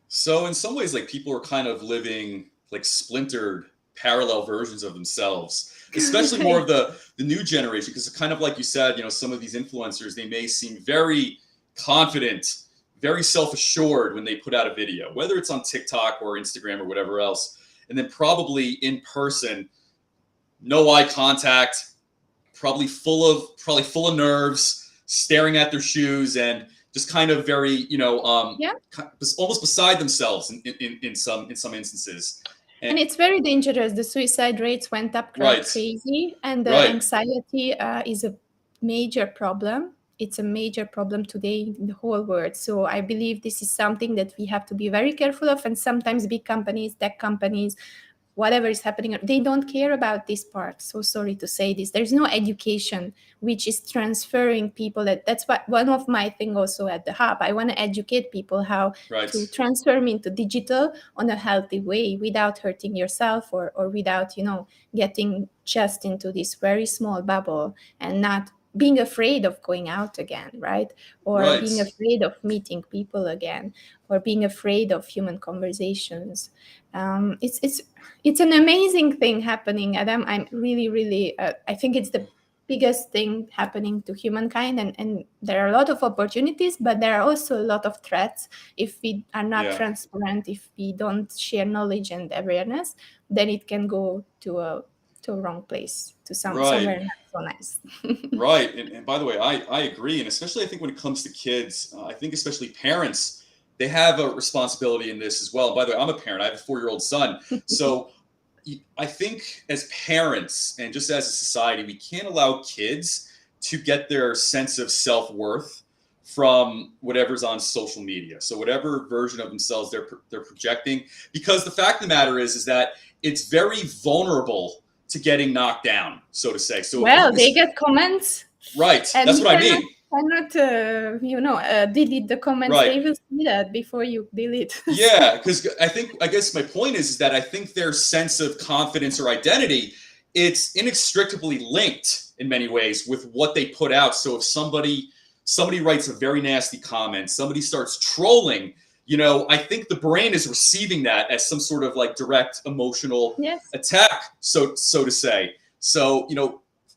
S1: So in some ways, like people are kind of living like splintered parallel versions of themselves, especially more of the new generation, because kind of like you said, some of these influencers, they may seem very confident, very self-assured when they put out a video, whether it's on TikTok or Instagram or whatever else, and then probably in person, no eye contact, probably full of nerves, staring at their shoes, and just kind of very
S2: Yeah.
S1: almost beside themselves in some instances.
S2: And
S1: And
S2: it's very dangerous. The suicide rates went up like
S1: right,
S2: crazy, and the
S1: right,
S2: anxiety is a major problem. It's a major problem today in the whole world. So I believe this is something that we have to be very careful of. And sometimes big companies, tech companies, whatever is happening, they don't care about this part. So sorry to say this. There's no education which is transferring people. That's what one of my thing also at the hub. I want to educate people how
S1: right,
S2: to transform into digital on a healthy way without hurting yourself or without getting just into this very small bubble and not being afraid of going out again, right? Or
S1: right.
S2: being afraid of meeting people again, or being afraid of human conversations. It's an amazing thing happening, Adam. I'm really, really, I think it's the biggest thing happening to humankind. And there are a lot of opportunities, but there are also a lot of threats. If we are not
S1: Yeah,
S2: transparent, if we don't share knowledge and awareness, then it can go to a wrong place, to
S1: right,
S2: somewhere not so nice.
S1: right. And by the way, I agree, and especially I think when it comes to kids, I think especially parents, they have a responsibility in this as well. And by the way, I'm a parent. I have a 4-year-old son, so I think as parents and just as a society, we can't allow kids to get their sense of self-worth from whatever's on social media. So whatever version of themselves they're projecting, because the fact of the matter is that it's very vulnerable to getting knocked down, so to say. So if
S2: Well,
S1: you
S2: they get comments,
S1: right,
S2: and
S1: that's
S2: you
S1: what I mean.
S2: cannot delete the comments.
S1: Right.
S2: They will see that before you delete. So
S1: Yeah, because I guess my point is that I think their sense of confidence or identity, it's inextricably linked in many ways with what they put out. So if somebody writes a very nasty comment, somebody starts trolling, I think the brain is receiving that as some sort of like direct emotional
S2: Yes.
S1: attack, so to say. So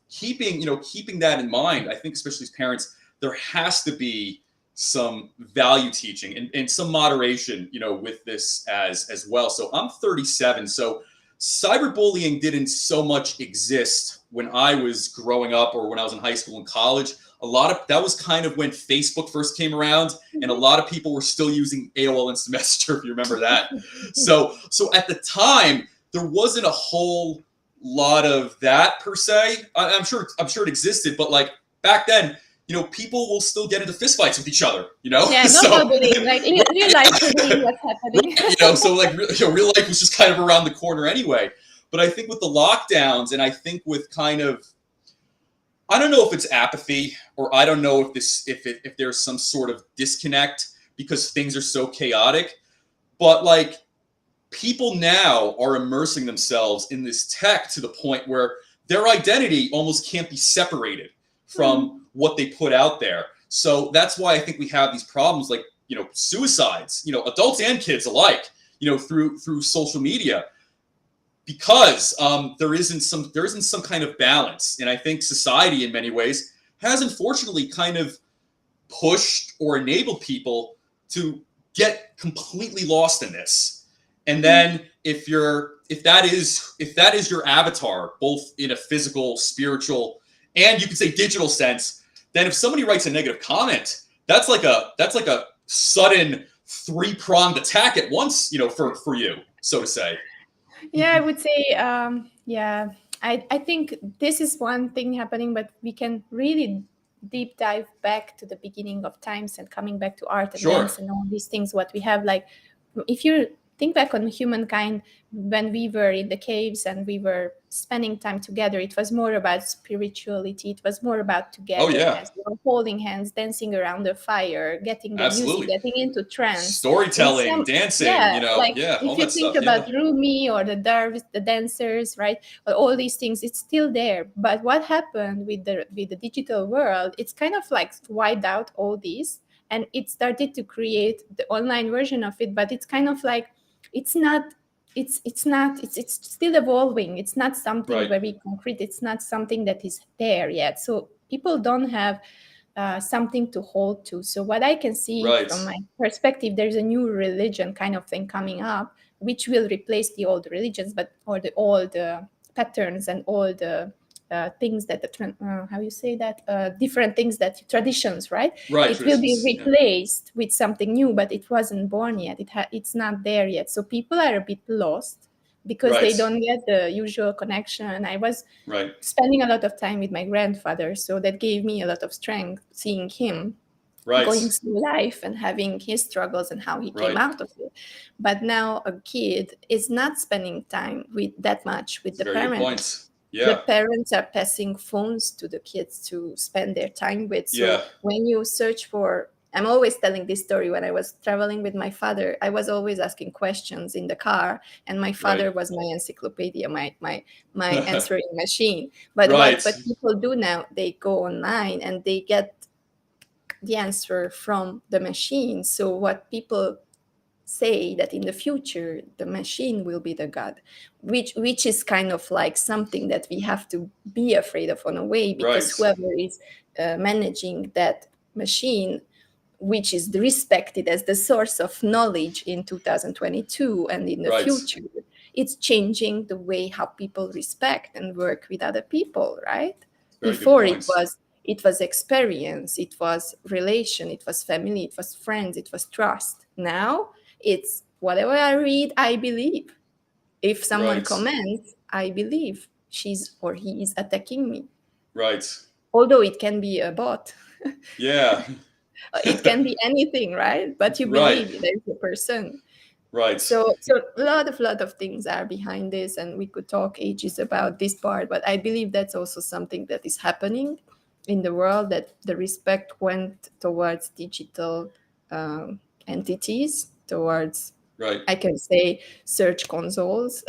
S1: keeping that in mind, I think especially as parents, there has to be some value teaching and some moderation, with this as well. So I'm 37, so cyberbullying didn't so much exist when I was growing up or when I was in high school and college. A lot of that was kind of when Facebook first came around, and a lot of people were still using AOL Instant Messenger, if you remember that. So at the time, there wasn't a whole lot of that per se. I'm sure it existed, but like back then, people will still get into fistfights with each other.
S2: Yeah,
S1: So
S2: normal bullying, like in real life bullying was happening.
S1: right, so like real life was just kind of around the corner anyway. But I think with the lockdowns, and I think with kind of, I don't know if it's apathy, or I don't know if there's some sort of disconnect because things are so chaotic, but like people now are immersing themselves in this tech to the point where their identity almost can't be separated from what they put out there. So that's why I think we have these problems like, suicides, adults and kids alike, through social media, because there isn't some kind of balance. And I think society in many ways has unfortunately kind of pushed or enabled people to get completely lost in this. And then if that is your avatar, both in a physical, spiritual, and you could say digital sense, then if somebody writes a negative comment, that's like a sudden three-pronged attack at once, for you, so to say.
S2: Yeah, I would say, yeah, I think this is one thing happening, but we can really deep dive back to the beginning of times and coming back to art and
S1: Sure.
S2: dance and all these things, what we have. Like, if you think back on humankind, when we were in the caves and we were spending time together, it was more about spirituality. It was more about
S1: Oh yeah,
S2: togetherness, holding hands, dancing around the fire, getting the music,
S1: absolutely.
S2: getting into trance. In
S1: Storytelling,
S2: some,
S1: dancing,
S2: yeah, like
S1: yeah, all
S2: if you
S1: that
S2: think
S1: stuff. Yeah.
S2: about Rumi or the Darvis, the dancers, right? All these things, it's still there. But what happened with the digital world? It's kind of like wiped out all these, and it started to create the online version of it. But it's kind of like it's not. It's still evolving. It's not something
S1: Right.
S2: very concrete. It's not something that is there yet. So people don't have something to hold to. So what I can see
S1: Right.
S2: from my perspective, there's a new religion kind of thing coming up, which will replace the old religions, but or the old patterns and all the things that how you say that different things that traditions, right?
S1: Right.
S2: It will be
S1: Traditions. Yeah.
S2: replaced with something new, but it wasn't born yet. It's not there yet. So people are a bit lost because
S1: Right.
S2: they don't get the usual connection. I was
S1: Right.
S2: spending a lot of time with my grandfather, so that gave me a lot of strength seeing him
S1: Right.
S2: going through life and having his struggles and how he came
S1: Right.
S2: out of it. But now a kid is not spending time with that much with
S1: It's a
S2: the
S1: very good
S2: parents.
S1: point.
S2: The
S1: Yeah.
S2: parents are passing phones to the kids to spend their time with. So
S1: Yeah.
S2: when you search for, I'm always telling this story. When I was traveling with my father, I was always asking questions in the car, and my
S1: Right.
S2: father was my encyclopedia, my answering machine. But
S1: Right.
S2: what people do now, they go online and they get the answer from the machine. So what people say that in the future the machine will be the god, which is kind of like something that we have to be afraid of in a way, because
S1: Right.
S2: whoever is managing that machine, which is respected as the source of knowledge in 2022 and in the
S1: Right.
S2: future, it's changing the way how people respect and work with other people, right?
S1: Very good
S2: Before
S1: point.
S2: it was experience, it was relation, it was family, it was friends, it was trust. Now it's whatever I read, I believe. If someone
S1: Right.
S2: comments, I believe she's or he is attacking me.
S1: Right.
S2: Although it can be a bot,
S1: Yeah.
S2: it can be anything, right? But you
S1: Right.
S2: believe there's a person.
S1: Right.
S2: So a lot of things are behind this, and we could talk ages about this part. But I believe that's also something that is happening in the world, that the respect went towards digital entities, towards,
S1: Right.
S2: I can say, search consoles,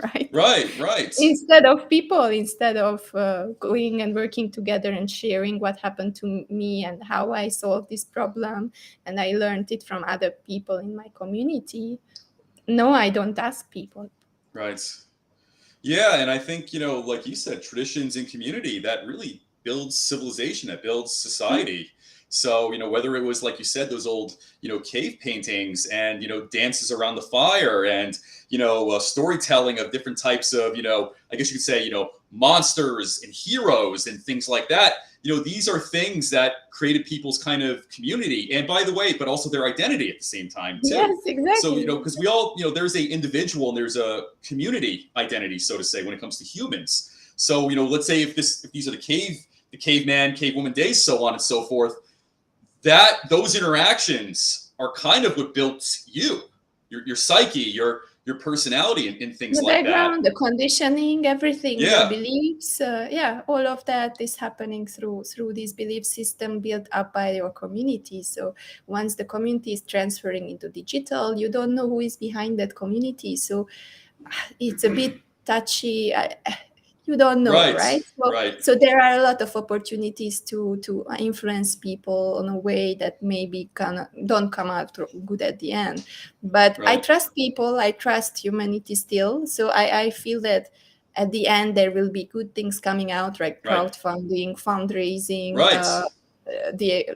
S2: right?
S1: Right.
S2: Instead of going and working together and sharing what happened to me and how I solved this problem, and I learned it from other people in my community. No, I don't ask people.
S1: Right. Yeah, and I think, like you said, traditions and community that really builds civilization, that builds society. So, whether it was, like you said, those old, cave paintings and, dances around the fire and, storytelling of different types of, I guess you could say, monsters and heroes and things like that. These are things that created people's kind of community. And by the way, but also their identity at the same time, too.
S2: Yes,
S1: So,
S2: exactly.
S1: because we all, there's a individual and there's a community identity, so to say, when it comes to humans. So, let's say if these are the caveman, cavewoman days, so on and so forth, those interactions are kind of what built you, your psyche, your personality and things
S2: The
S1: like that.
S2: background, the conditioning, everything, your
S1: Yeah,
S2: beliefs, yeah, all of that is happening through this belief system built up by your community. So once the community is transferring into digital, you don't know who is behind that community. So it's a bit touchy. You don't know,
S1: right,
S2: right? So,
S1: right,
S2: so there are a lot of opportunities to influence people in a way that maybe don't come out good at the end. But I
S1: right,
S2: trust people. I trust humanity still. So I feel that at the end there will be good things coming out, like
S1: right,
S2: crowdfunding, fundraising.
S1: right.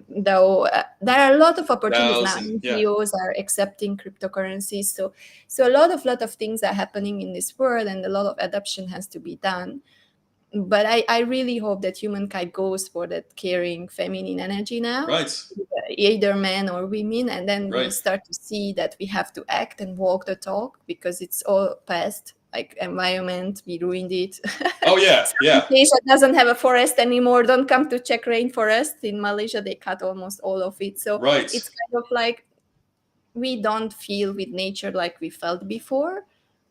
S2: Though there are a lot of opportunities now.
S1: Yeah,
S2: NGOs are accepting cryptocurrencies, so a lot of things are happening in this world, and a lot of adoption has to be done. But I really hope that humankind goes for that caring feminine energy now,
S1: right,
S2: either men or women, and then we
S1: right.
S2: start to see that we have to act and walk the talk, because it's all past. Like environment, we ruined it.
S1: Oh yeah,
S2: Southeast Asia doesn't have a forest anymore. Don't come to check rainforest. In Malaysia, they cut almost all of it. So
S1: right,
S2: it's kind of like we don't feel with nature like we felt before.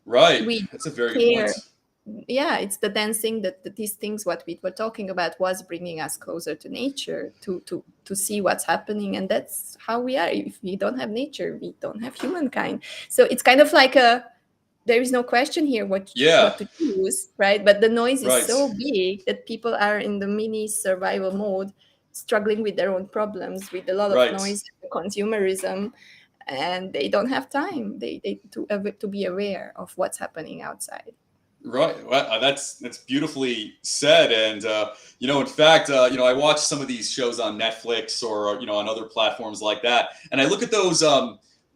S1: right.
S2: We
S1: That's a very good
S2: care.
S1: point.
S2: Yeah, it's the dancing that these things what we were talking about was bringing us closer to nature, to see what's happening, and that's how we are. If we don't have nature, we don't have humankind. So it's kind of like there is no question here
S1: Yeah,
S2: what to choose, right? But the noise is
S1: right,
S2: so big that people are in the mini survival mode, struggling with their own problems, with a lot of
S1: right.
S2: noise, consumerism, and they don't have time to be aware of what's happening outside.
S1: Right. Well, that's beautifully said. And in fact, I watch some of these shows on Netflix or on other platforms like that, and I look at those,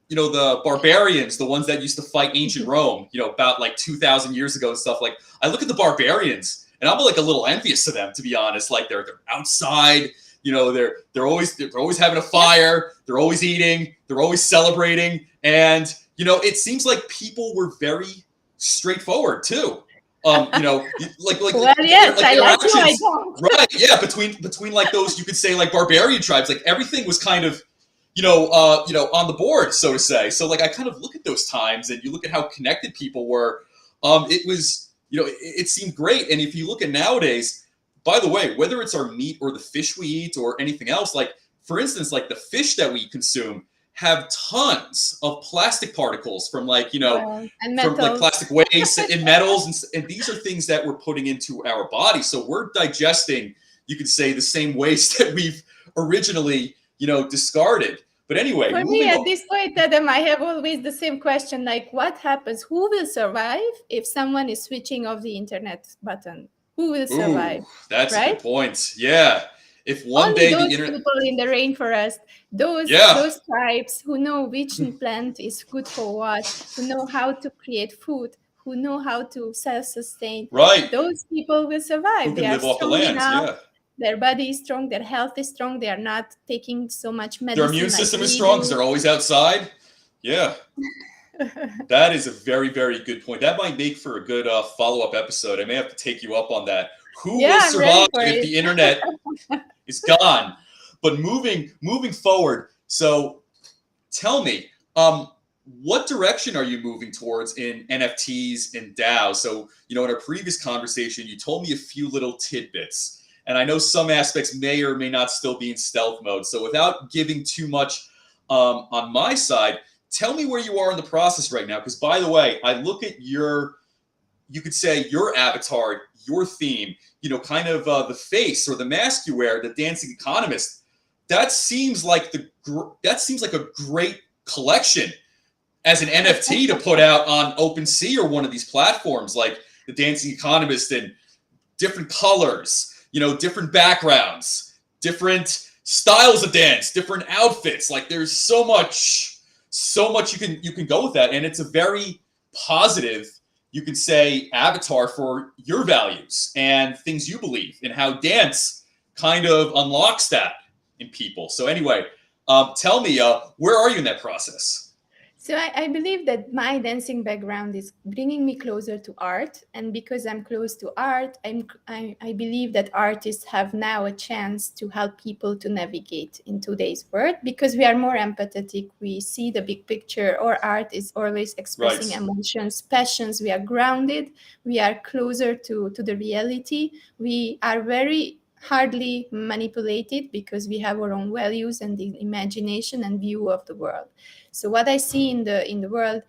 S1: the barbarians, the ones that used to fight ancient Rome, about like 2,000 years ago and stuff. Like, I look at the barbarians, and I'm like a little envious of them, to be honest. Like they're outside. They're always having a fire. They're always eating. They're always celebrating, and it seems like people were very straightforward too.
S2: Well, yes,
S1: like
S2: I like you. I
S1: interactions,
S2: don't.
S1: right? Yeah, between like those, you could say like barbarian tribes, like everything was kind of on the board, so to say. So like I kind of look at those times, and you look at how connected people were. It was it seemed great, and if you look at nowadays, by the way, whether it's our meat or the fish we eat or anything else, like for instance, like the fish that we consume have tons of plastic particles from like
S2: And
S1: from like
S2: metals.
S1: plastic waste and metals, and these are things that we're putting into our body. So we're digesting, you could say, the same waste that we've originally discarded. But anyway,
S2: For me, at this point, Adam, I have always the same question: like, what happens? Who will survive if someone is switching off the internet button? Who will survive?
S1: Ooh, that's a
S2: Right?
S1: good point. Yeah, if one
S2: Only
S1: day the
S2: those
S1: internet,
S2: people in the rainforest, those
S1: yeah,
S2: those tribes who know which plant is good for what, who know how to create food, who know how to self-sustain,
S1: right,
S2: those people will
S1: who
S2: survive. They
S1: can
S2: are
S1: live off the
S2: strong
S1: land?
S2: enough.
S1: Yeah,
S2: Their body is strong. Their health is strong. They are not taking so much
S1: their immune
S2: medicine like
S1: system is
S2: we
S1: strong because
S2: do.
S1: they're always outside. Yeah, that is a very, very good point. That might make for a good follow-up episode. I may have to take you up on that. Who
S2: Yeah,
S1: will
S2: I'm ready
S1: survive
S2: for
S1: if
S2: it.
S1: the internet is gone? But moving forward, so tell me, what direction are you moving towards in NFTs and DAO? So, in our previous conversation, you told me a few little tidbits, and I know some aspects may or may not still be in stealth mode. So, without giving too much on my side, tell me where you are in the process right now. Because, by the way, I look at your you could say your avatar, your theme, kind of the face or the mask you wear, the dancing economist. That seems like a great collection as an NFT to put out on OpenSea or one of these platforms like the Dancing Economist, and different colors, different backgrounds, different styles of dance, different outfits. Like there's so much you can go with that, and it's a very positive, you could say, avatar for your values and things you believe, and how dance kind of unlocks that in people. So anyway, tell me, where are you in that process?
S2: So I believe that my dancing background is bringing me closer to art, and because I'm close to art, I believe that artists have now a chance to help people to navigate in today's world, because we are more empathetic. We see the big picture. Our art is always expressing
S1: Right.
S2: emotions, passions. We are grounded. We are closer to the reality. We are very hardly manipulated because we have our own values and the imagination and view of the world. So what I see in the world,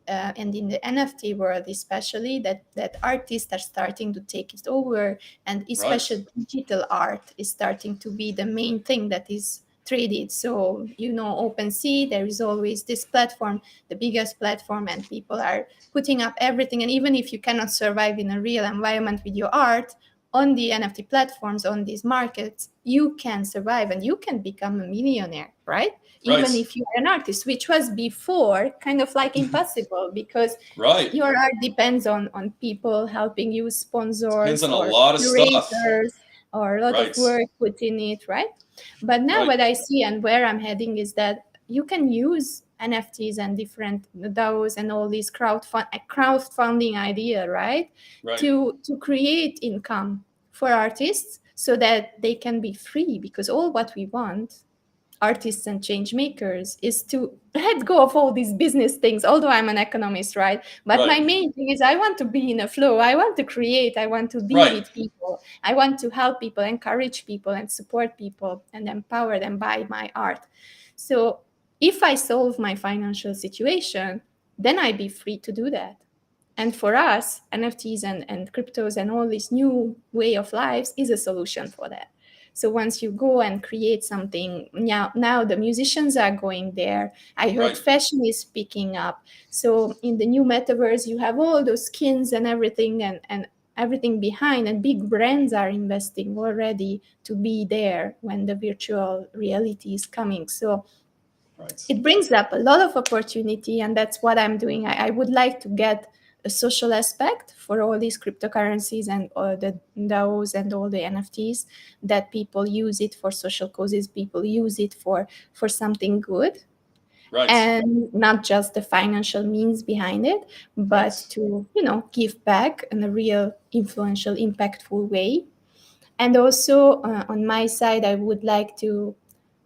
S2: and in the NFT world especially, that artists are starting to take it over, and
S1: Right.
S2: especially digital art is starting to be the main thing that is traded. So OpenSea, there is always this platform, the biggest platform, and people are putting up everything. And even if you cannot survive in a real environment with your art, on the NFT platforms, on these markets, you can survive and you can become a millionaire, right? Even
S1: Right.
S2: if you're an artist, which was before kind of like impossible, because
S1: Right.
S2: your art depends on people helping you,
S1: Depends
S2: sponsors
S1: on a
S2: or
S1: lot of stuff.
S2: curators, or a lot of
S1: Right.
S2: work put in it, right? But now
S1: Right.
S2: what I see and where I'm heading is that you can use NFTs and different DAOs and all these crowdfunding idea, right?
S1: Right.
S2: To create income for artists so that they can be free, because all what we want, artists and change makers, is to let go of all these business things. Although I'm an economist, right? But my
S1: Right.
S2: main thing is I want to be in a flow. I want to create. I want to be
S1: Right.
S2: with people. I want to help people, encourage people, and support people, and empower them by my art. So if I solve my financial situation, then I be free to do that. And for us, NFTs and cryptos and all this new way of lives is a solution for that. So once you go and create something, now the musicians are going there. I heard
S1: Right.
S2: fashion is picking up. So in the new metaverse, you have all those skins and everything, and everything behind, and big brands are investing already to be there when the virtual reality is coming. So
S1: Right.
S2: it brings up a lot of opportunity, and that's what I'm doing. I would like to get a social aspect for all these cryptocurrencies and all the DAOs and all the NFTs, that people use it for social causes, people use it for something good,
S1: Right.
S2: and not just the financial means behind it, but
S1: Right.
S2: to give back in a real influential, impactful way. And also, on my side, I would like to,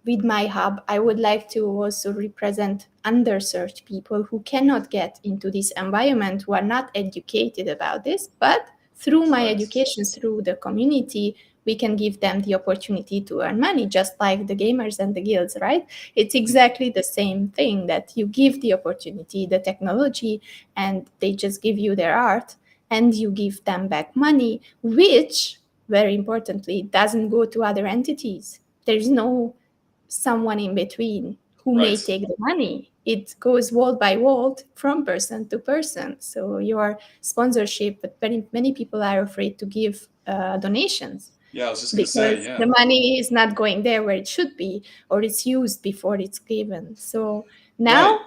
S2: with my hub, I would like to also represent underserved people who cannot get into this environment, who are not educated about this. But through my
S1: Right.
S2: education, through the community, we can give them the opportunity to earn money, just like the gamers and the guilds, right? It's exactly the same thing, that you give the opportunity, the technology, and they just give you their art, and you give them back money, which, very importantly, doesn't go to other entities. There's no someone in between who may
S1: Right.
S2: take the money. It goes world by world, from person to person. So your sponsorship, but very many people are afraid to give donations,
S1: Yeah, I was just gonna say,
S2: because
S1: yeah.
S2: the money is not going there where it should be, or it's used before it's given. So
S1: Right.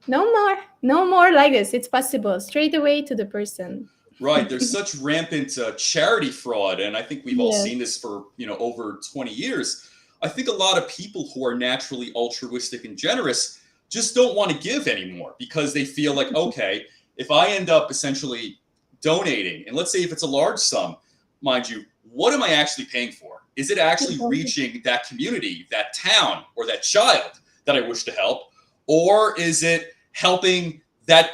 S2: now, no more like this. It's possible straight away to the person.
S1: Right. There's such rampant charity fraud, and I think we've all
S2: Yes.
S1: seen this for over 20 years. I think a lot of people who are naturally altruistic and generous just don't want to give anymore because they feel like, okay, if I end up essentially donating, and let's say if it's a large sum, mind you, what am I actually paying for? Is it actually reaching that community, that town, or that child that I wish to help, or is it helping that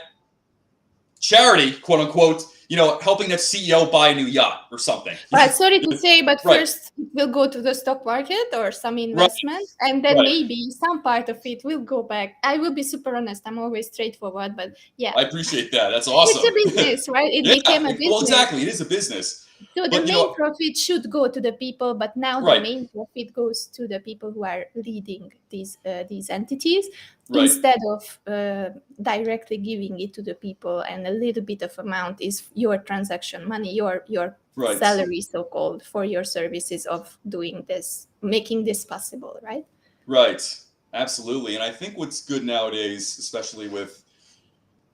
S1: charity, quote unquote, helping that CEO buy a new yacht or something.
S2: But sorry to say, but
S1: Right.
S2: first it will go to the stock market or some
S1: Right.
S2: investment, and then
S1: Right.
S2: maybe some part of it will go back. I will be super honest. I'm always straightforward, but yeah,
S1: I appreciate that. That's
S2: it's a
S1: awesome.
S2: business, right? It
S1: Yeah.
S2: became a
S1: Well,
S2: business.
S1: exactly. It is a business.
S2: So the
S1: But
S2: main profit should go to the people, but now the
S1: right.
S2: main profit goes to the people who are leading these entities,
S1: Right.
S2: instead of directly giving it to the people. And a little bit of amount is your transaction money, your
S1: Right.
S2: salary, so called, for your services of doing this, making this possible, right?
S1: Right. Absolutely. And I think what's good nowadays, especially with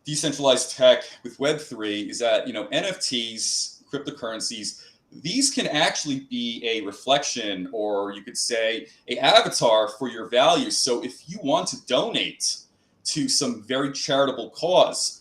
S1: decentralized tech, with Web3, is that, NFTs, cryptocurrencies, these can actually be a reflection, or you could say a avatar for your values. So if you want to donate to some very charitable cause,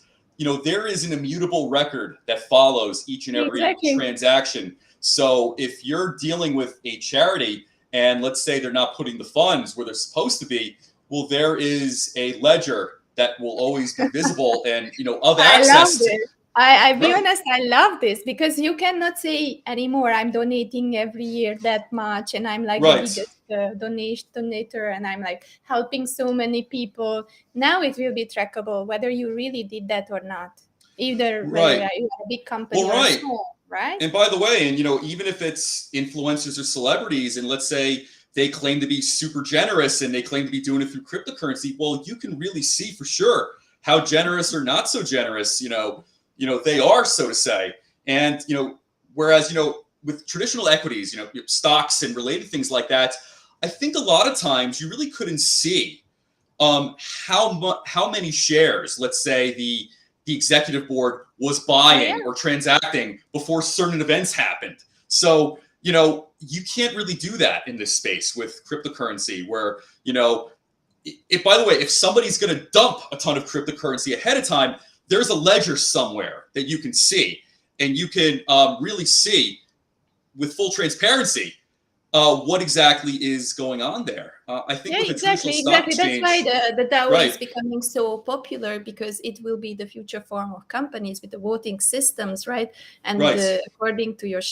S1: there is an immutable record that follows each and every
S2: Exactly.
S1: transaction. So if you're dealing with a charity and let's say they're not putting the funds where they're supposed to be, well, there is a ledger that will always be visible and of
S2: I love
S1: access to.
S2: this. I be
S1: Right.
S2: honest, I love this, because you cannot say anymore, I'm donating every year that much, and I'm like the
S1: Right.
S2: biggest donator, and I'm like helping so many people. Now it will be trackable whether you really did that or not, either whether
S1: Right.
S2: you are a big company
S1: Well,
S2: or a
S1: right.
S2: small, right?
S1: And by the way, and even if it's influencers or celebrities, and let's say they claim to be super generous and they claim to be doing it through cryptocurrency, well, you can really see for sure how generous or not so generous, they are, so to say. And whereas with traditional equities, stocks and related things like that, I think a lot of times you really couldn't see how many shares, let's say the executive board was buying or transacting before certain events happened. So you can't really do that in this space with cryptocurrency, where if, by the way, if somebody's going to dump a ton of cryptocurrency ahead of time, there's a ledger somewhere that you can see, and you can really see with full transparency what exactly is going on there. I think with a traditional stock
S2: That's why
S1: exchange,
S2: the DAO
S1: right.
S2: is becoming so popular, because it will be the future form of companies with the voting systems, right? And
S1: Right.
S2: according to your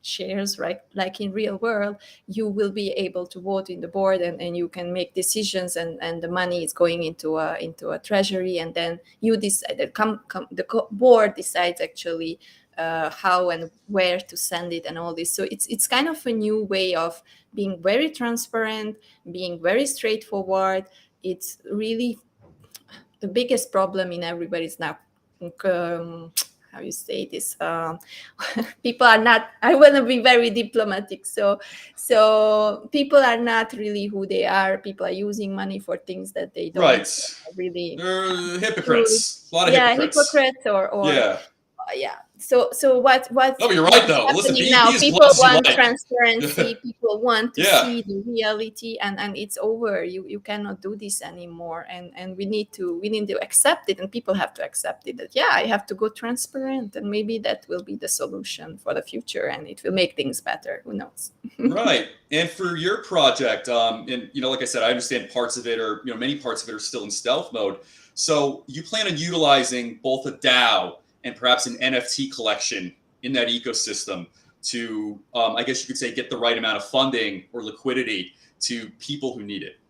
S2: shares, right, like in real world, you will be able to vote in the board, and you can make decisions, and the money is going into a treasury, and then you decide, the board decides actually how and where to send it and all this. So it's kind of a new way of being very transparent, being very straightforward. It's really the biggest problem in everybody's now. How you say this? People are not. I want to be very diplomatic. So people are not really who they are. People are using money for things that they don't
S1: Right.
S2: really.
S1: They're hypocrites. A lot of
S2: Yeah,
S1: hypocrites.
S2: hypocrites or
S1: Yeah.
S2: yeah. So what
S1: No, but you're
S2: what
S1: right
S2: is
S1: though. Listen,
S2: happening
S1: be
S2: now?
S1: as
S2: People
S1: blunt as you
S2: want
S1: like.
S2: transparency. People want to
S1: Yeah.
S2: see the reality, and it's over. You cannot do this anymore, and we need to accept it, and people have to accept it. That yeah, I have to go transparent, and maybe that will be the solution for the future, and it will make things better. Who knows?
S1: Right. And for your project, and like I said, I understand parts of it, or many parts of it are still in stealth mode. So you plan on utilizing both a DAO and perhaps an NFT collection in that ecosystem to, I guess you could say, get the right amount of funding or liquidity to people who need it.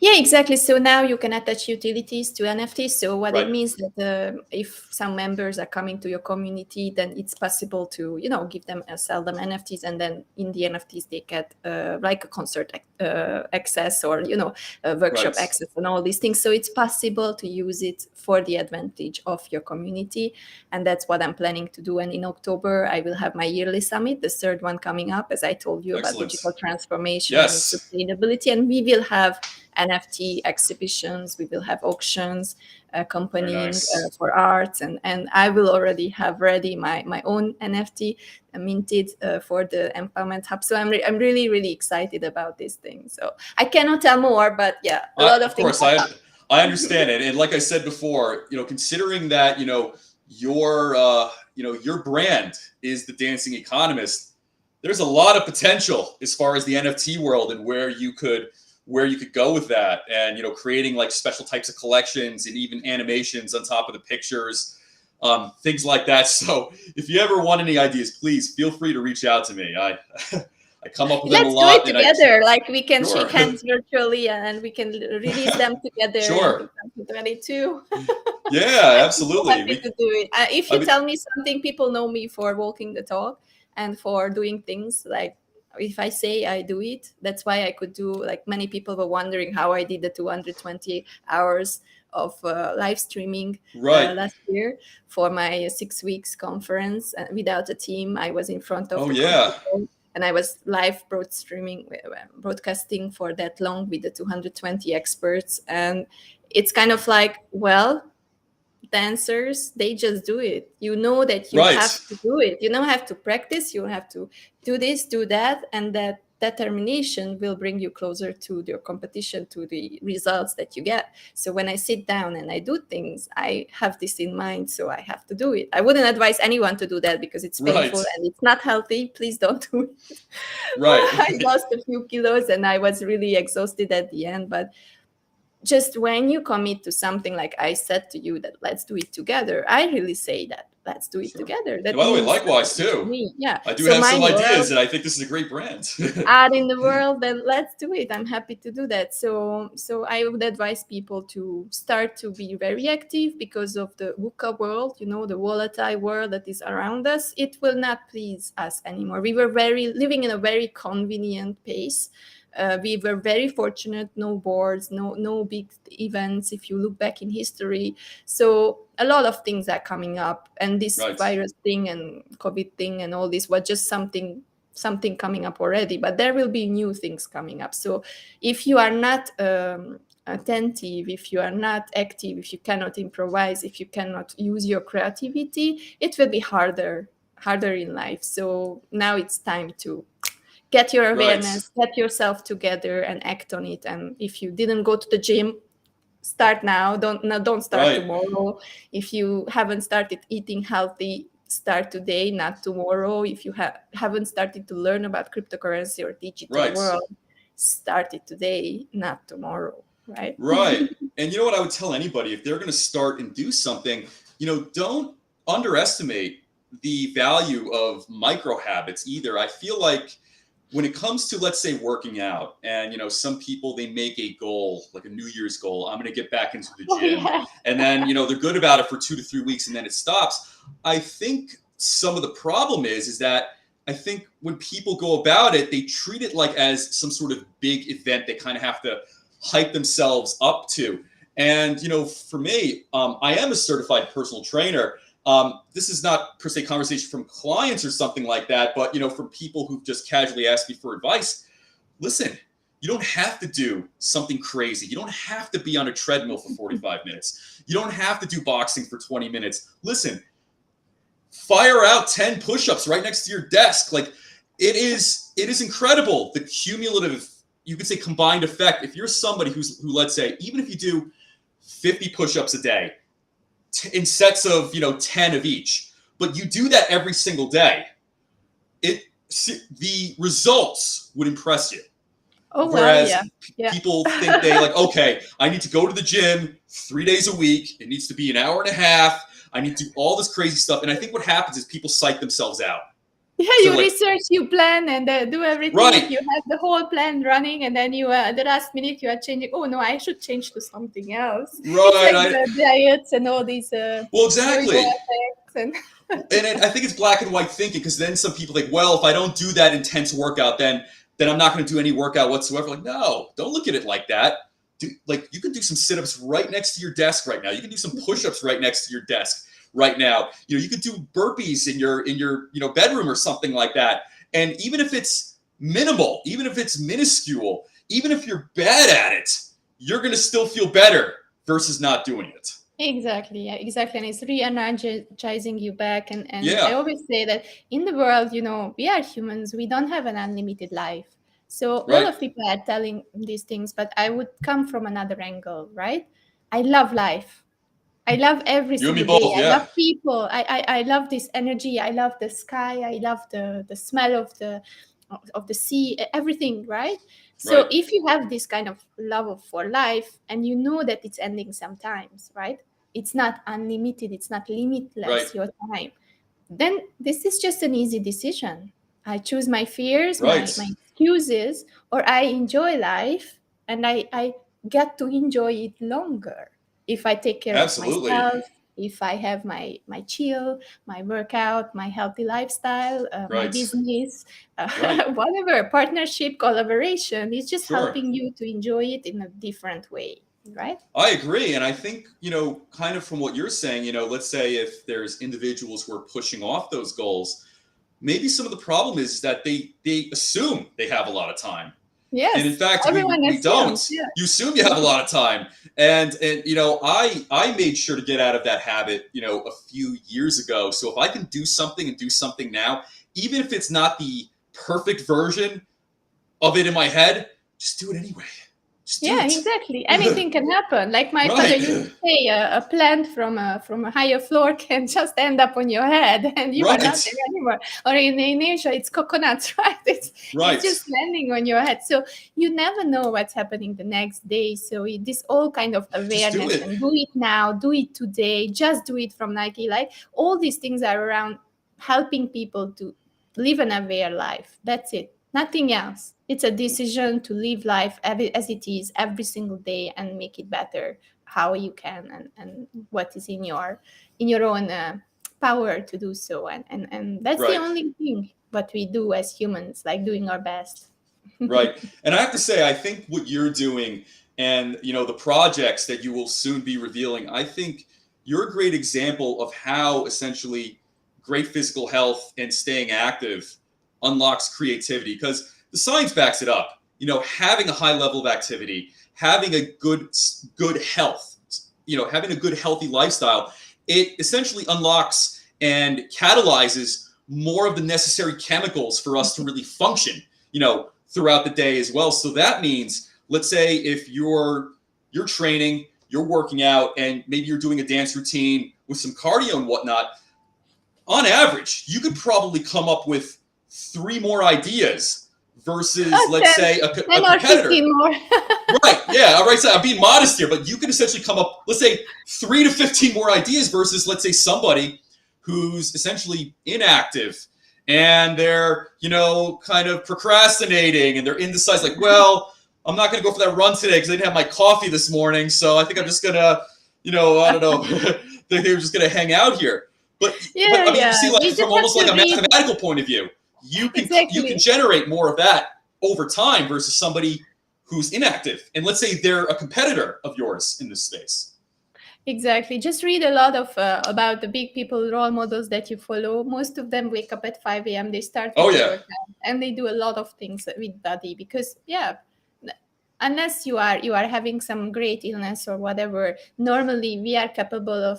S2: Yeah, exactly. So now you can attach utilities to NFTs. So what
S1: Right.
S2: it means that if some members are coming to your community, then it's possible to give them sell them NFTs, and then in the NFTs they get like a concert access, or a workshop
S1: Right.
S2: access, and all these things. So it's possible to use it for the advantage of your community, and that's what I'm planning to do. And in October I will have my yearly summit, the third one coming up, as I told you, about
S1: Excellent.
S2: digital transformation
S1: Yes.
S2: and sustainability, and we will have NFT exhibitions, we will have auctions, accompanying
S1: nice.
S2: for arts, and I will already have ready my own NFT minted for the Empowerment Hub. So I'm really excited about this thing. So I cannot tell more, but yeah, a lot of things.
S1: Of course, I understand it, and like I said before, considering that your brand is the Dancing Economist, there's a lot of potential as far as the NFT world and where you could go with that, and creating like special types of collections and even animations on top of the pictures. things like that. So if you ever want any ideas, please feel free to reach out to me. I I come up with them a
S2: Let's do it
S1: lot, and I
S2: together. Like we can
S1: sure,
S2: shake hands virtually and we can release them together in
S1: sure,
S2: 2022.
S1: yeah,
S2: I'm so
S1: absolutely.
S2: happy to do it. If
S1: I
S2: you
S1: mean,
S2: tell me something, people know me for walking the talk and for doing things. Like if I say I do it, that's why I could do. Like many people were wondering how I did the 220 hours of live streaming
S1: right.
S2: last year for my 6 weeks conference without a team. I was in front of
S1: Oh
S2: the
S1: yeah,
S2: computer and I was live broadcasting for that long with the 220 experts. And it's kind of like, well, dancers, they just do it. You know that you have
S1: right,
S2: to do it. You don't have to practice. You have to do this, do that, and that determination will bring you closer to your competition, to the results that you get. So when I sit down and I do things, I have this in mind, so I have to do it. I wouldn't advise anyone to do that because it's painful
S1: right,
S2: and it's not healthy. Please don't do it.
S1: right,
S2: I lost a few kilos and I was really exhausted at the end, but just when you commit to something, like I said to you that let's do it together, I really say that let's do it
S1: sure.
S2: together.
S1: And
S2: That
S1: by the way,
S2: means
S1: likewise
S2: something to
S1: too.
S2: me. Yeah.
S1: I do
S2: So
S1: have some
S2: my
S1: ideas,
S2: world
S1: and I think this is a great brand.
S2: are in the world, then let's do it. I'm happy to do that. So I would advise people to start to be very active because of the VUCA world, the volatile world that is around us. It will not please us anymore. We were very living in a very convenient pace. We were very fortunate, no boards, no big events if you look back in history. So a lot of things are coming up, and this
S1: Right,
S2: virus thing and COVID thing and all this was just something coming up already, but there will be new things coming up. So if you are not attentive, if you are not active, if you cannot improvise, if you cannot use your creativity, it will be harder in life. So now it's time to get your
S1: right,
S2: awareness, get yourself together and act on it. And if you didn't go to the gym, start now. Don't start
S1: right,
S2: tomorrow. If you haven't started eating healthy, start today, not tomorrow. If you haven't started to learn about cryptocurrency or digital
S1: right,
S2: world, start it today, not tomorrow, right?
S1: right. And you know what I would tell anybody if they're going to start and do something, don't underestimate the value of micro habits either. I feel like when it comes to, let's say, working out, and some people, they make a goal, like a New Year's goal, I'm going to get back into the
S2: Oh
S1: gym,
S2: yeah.
S1: and then they're good about it for 2 to 3 weeks, and then it stops. I think some of the problem is that I think when people go about it, they treat it like as some sort of big event they kind of have to hype themselves up to. And for me, I am a certified personal trainer. This is not per se conversation from clients or something like that, but from people who've just casually asked me for advice. Listen, you don't have to do something crazy. You don't have to be on a treadmill for 45 minutes. You don't have to do boxing for 20 minutes. Listen, fire out 10 push-ups right next to your desk. Like it is incredible the cumulative, you could say, combined effect. If you're somebody who, let's say, even if you do 50 push-ups a day, in sets of 10 of each, but you do that every single day, the results would impress you.
S2: Oh well, yeah,
S1: Whereas
S2: yeah.
S1: people think they like, okay, I need to go to the gym 3 days a week, it needs to be an hour and a half, I need to do all this crazy stuff. And I think what happens is people psych themselves out.
S2: Yeah,
S1: So
S2: you
S1: like,
S2: research, you plan, and do everything.
S1: right,
S2: You have the whole plan running, and then you, at the last minute, you are changing. Oh no, I should change to something else. It's
S1: right,
S2: like the diets and all these
S1: well,
S2: yo-yo
S1: exactly.
S2: effects, and
S1: And I think it's black and white thinking, because then some people think, well, if I don't do that intense workout, then I'm not going to do any workout whatsoever. Like, no, don't look at it like that. Like, you can do some sit-ups right next to your desk right now. You can do some push-ups right next to your desk right now. You could do burpees in your bedroom or something like that. And even if it's minimal, even if it's minuscule, even if you're bad at it, you're going to still feel better versus not doing it.
S2: exactly, yeah, exactly, and it's re-energizing you back. And I
S1: Yeah,
S2: always say that in the world, we are humans. We don't have an unlimited life. So a lot
S1: right.
S2: of people are telling these things, but I would come from another angle, right? I love life. I love every
S1: You and me
S2: single day.
S1: both.
S2: I
S1: Yeah,
S2: love people. I love this energy. I love the sky. I love the smell of the sea. Everything, right? So
S1: right.
S2: if you have this kind of love for life, and you know that it's ending sometimes, right? it's not unlimited, it's not
S1: Right.
S2: limitless, your time, then this is just an easy decision. I choose my fears, my
S1: Right.
S2: excuses, or I enjoy life, and I get to enjoy it longer. If I take care of
S1: Absolutely.
S2: myself, if I have my chill, my workout, my healthy lifestyle, my
S1: Right.
S2: business,
S1: Right.
S2: whatever, partnership, collaboration, it's just
S1: Sure.
S2: helping you to enjoy it in a different way, right?
S1: I agree. And I think, kind of from what you're saying, let's say if there's individuals who are pushing off those goals, maybe some of the problem is that they assume they have a lot of time. And in
S2: Yes,
S1: fact, we
S2: everyone
S1: we don't.
S2: assumes, yeah.
S1: You assume you have a lot of time. And I made sure to get out of that habit, a few years ago. So if I can do something and do something now, even if it's not the perfect version of it in my head, just do it anyway. Just do
S2: Yeah,
S1: it.
S2: exactly. Anything can happen. Like my father
S1: Right.
S2: used to say, a plant from a higher floor can just end up on your head, and you are not
S1: Right.
S2: there anymore. Or in Asia, it's coconuts, right? It's
S1: Right.
S2: just landing on your head. So you never know what's happening the next day. So this all kind of
S1: Just do
S2: awareness,
S1: it.
S2: and do it now, do it today, just do it from Nike. Like all these things are around helping people to live an aware life. That's it. Nothing else. It's a decision to live life as it is every single day and make it better how you can, and what is in your own power to do so. And that's the
S1: Right.
S2: only thing what we do as humans, like doing our best.
S1: Right. And I have to say, I think what you're doing and, the projects that you will soon be revealing, I think you're a great example of how essentially great physical health and staying active unlocks creativity because the science backs it up. Having a high level of activity, having a good health, having a good healthy lifestyle, it essentially unlocks and catalyzes more of the necessary chemicals for us to really function, throughout the day as well. So that means, let's say if you're training, you're working out, and maybe you're doing a dance routine with some cardio and whatnot, on average, you could probably come up with 3 more ideas versus, let's
S2: 10,
S1: say, a
S2: 10 or
S1: competitor.
S2: 15 more.
S1: Right. Yeah. All right. So I'm being modest here, but you can essentially come up, let's say, 3 to 15 more ideas versus, let's say, somebody who's essentially inactive and they're, kind of procrastinating and they're indecisive. Like, well, I'm not going to go for that run today because I didn't have my coffee this morning. So I think I'm just going to, I don't know, they're just going to hang out here. But
S2: Yeah,
S1: I mean, you
S2: yeah.
S1: see, like
S2: We
S1: from
S2: just have
S1: almost like
S2: to
S1: a
S2: read.
S1: mathematical point of view, you can
S2: Exactly.
S1: generate more of that over time versus somebody who's inactive. And let's say they're a competitor of yours in this space.
S2: Exactly. Just read a lot of about the big people, role models that you follow. Most of them wake up at 5 a.m. They start
S1: Oh
S2: with the
S1: yeah,
S2: workout, and they do a lot of things with body because, yeah, unless you are having some great illness or whatever, normally we are capable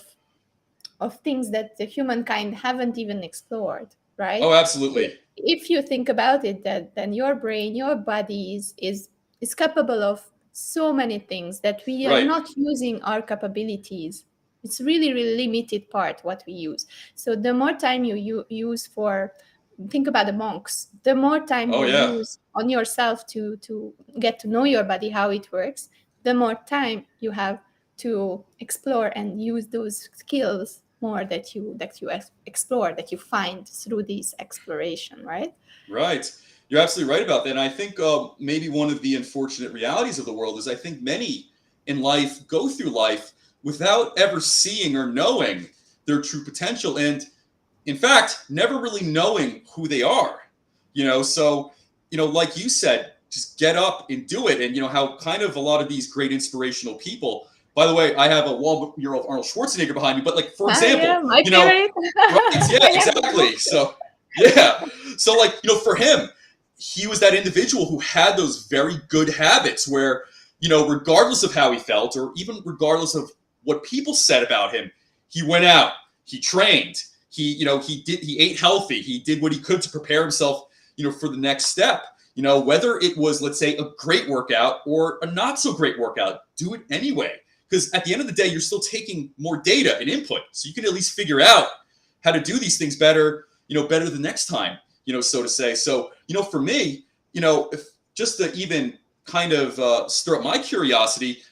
S2: of things that the humankind haven't even explored,
S1: oh
S2: right? So
S1: absolutely,
S2: if you think about it, that then your brain, your body is capable of so many things that we are
S1: right.
S2: not using our capabilities. It's really, really limited part what we use. So the more time you use for, think about the monks, the more time
S1: Oh
S2: you
S1: yeah,
S2: use on yourself to get to know your body, how it works, the more time you have to explore and use those skills more that you explore, that you find through this exploration, right?
S1: right. You're absolutely right about that. And I think maybe one of the unfortunate realities of the world is I think many in life go through life without ever seeing or knowing their true potential, and in fact, never really knowing who they are. So like you said, just get up and do it. And how kind of a lot of these great inspirational people. By the way, I have a wall mural of Arnold Schwarzenegger behind me. But like for
S2: Ah, yeah,
S1: example,
S2: my favorite.
S1: right? Yeah,
S2: I have the book.
S1: exactly. So yeah, so like for him, he was that individual who had those very good habits where regardless of how he felt or even regardless of what people said about him, he went out, he trained, he ate healthy, he did what he could to prepare himself for the next step. Whether it was, let's say, a great workout or a not so great workout, do it anyway, because at the end of the day you're still taking more data and input, so you can at least figure out how to do these things better, better the next time, so to say. So for me, if just to even kind of stir up my curiosity,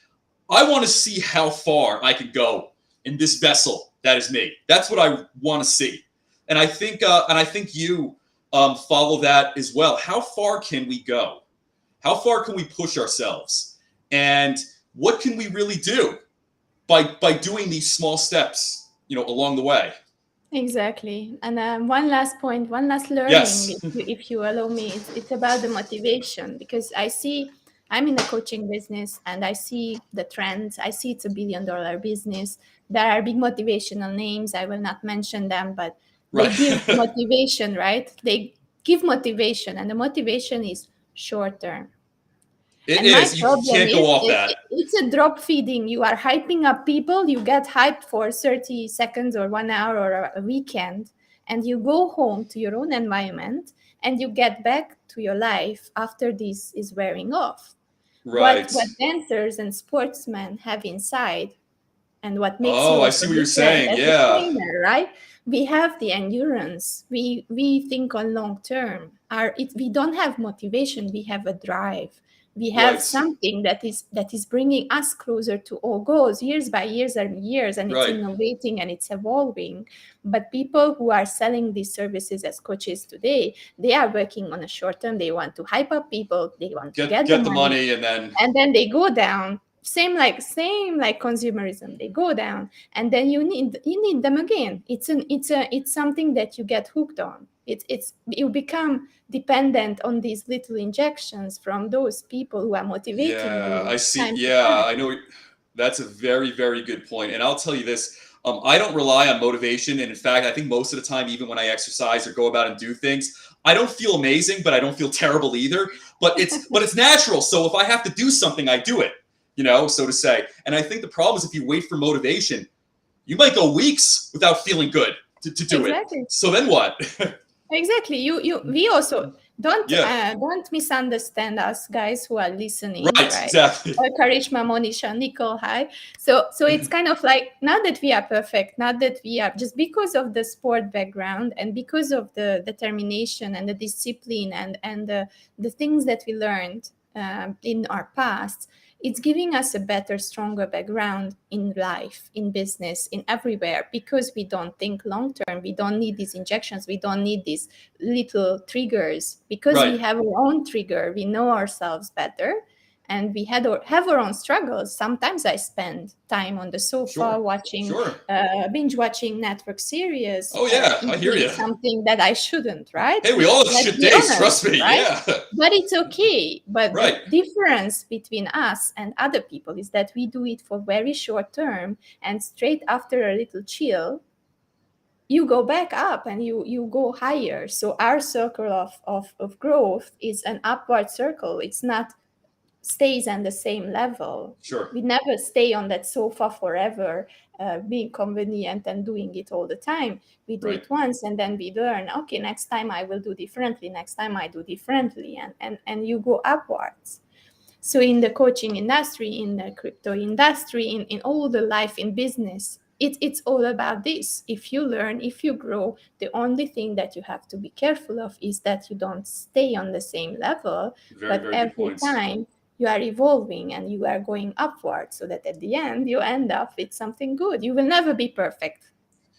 S1: I want to see how far I can go in this vessel that is me. That's what I want to see. And I think you follow that as well. How far can we go? How far can we push ourselves? And what can we really do by doing these small steps, along the way?
S2: Exactly. And one last point, one last learning,
S1: Yes.
S2: if you allow me, it's about the motivation, because I'm in the coaching business and I see the trends. I see it's $1 billion business. There are big motivational names. I will not mention them, but they
S1: Right.
S2: give motivation, right? They give motivation, and the motivation is short term.
S1: It
S2: And my
S1: is. You
S2: problem
S1: can't go
S2: is,
S1: off that.
S2: it's a drop feeding. You are hyping up people. You get hyped for 30 seconds or 1 hour or a weekend, and you go home to your own environment and you get back to your life after this is wearing off.
S1: Right.
S2: What dancers and sportsmen have inside, and what makes you
S1: Oh, I
S2: also
S1: see what you're
S2: different
S1: saying.
S2: as a
S1: Yeah.
S2: trainer, right? We have the endurance. We think on long term. We don't have motivation. We have a drive. We have
S1: Right.
S2: something that is bringing us closer to our goals, years by years and years, and it's
S1: Right.
S2: innovating and it's evolving. But people who are selling these services as coaches today, they are working on a short term. They want to hype up people. They want to get the
S1: Get the
S2: money,
S1: money, and then
S2: and then they go down. Same like consumerism, they go down, and then you need them again. It's something that you get hooked on. It's you become dependent on these little injections from those people who are motivating
S1: yeah, I
S2: you
S1: see.
S2: time to
S1: Yeah,
S2: time.
S1: I know. That's a very, very good point. And I'll tell you this: I don't rely on motivation, and in fact, I think most of the time, even when I exercise or go about and do things, I don't feel amazing, but I don't feel terrible either. But it's natural. So if I have to do something, I do it. So to say. And I think the problem is if you wait for motivation, you might go weeks without feeling good to do it.
S2: Exactly.
S1: So then what?
S2: Exactly. We also
S1: Yeah.
S2: don't misunderstand us, guys who are listening,
S1: Right.
S2: right?
S1: Exactly.
S2: Karishma, Monisha, Nicole, hi. So it's kind of like, not that we are perfect, not that we are, just because of the sport background and because of the determination and the discipline and the things that we learned in our past. It's giving us a better, stronger background in life, in business, in everywhere, because we don't think long term. We don't need these injections. We don't need these little triggers, because
S1: Right.
S2: we have our own trigger. We know ourselves better, and we have our own struggles. Sometimes I spend time on the sofa
S1: Sure.
S2: watching,
S1: Sure.
S2: binge watching Network series,
S1: Oh yeah, I hear
S2: doing
S1: you.
S2: something that I shouldn't, right?
S1: Hey, we all have
S2: Let's
S1: shit
S2: be
S1: days.
S2: honest,
S1: Trust me.
S2: right?
S1: Yeah.
S2: But it's okay. But the
S1: Right.
S2: difference between us and other people is that we do it for very short term, and straight after a little chill, you go back up and you go higher. So our circle of growth is an upward circle. It's not stays on the same level.
S1: Sure.
S2: We never stay on that sofa forever, being convenient and doing it all the time. We do
S1: Right.
S2: it once and then we learn, okay, next time I will do differently, next time I do differently, and you go upwards. So in the coaching industry, in the crypto industry, in all the life in business, it's all about this. If you learn, if you grow, the only thing that you have to be careful of is that you don't stay on the same level,
S1: Very,
S2: but
S1: very good
S2: every
S1: points.
S2: time you are evolving and you are going upward, so that at the end you end up with something good. You will never be perfect.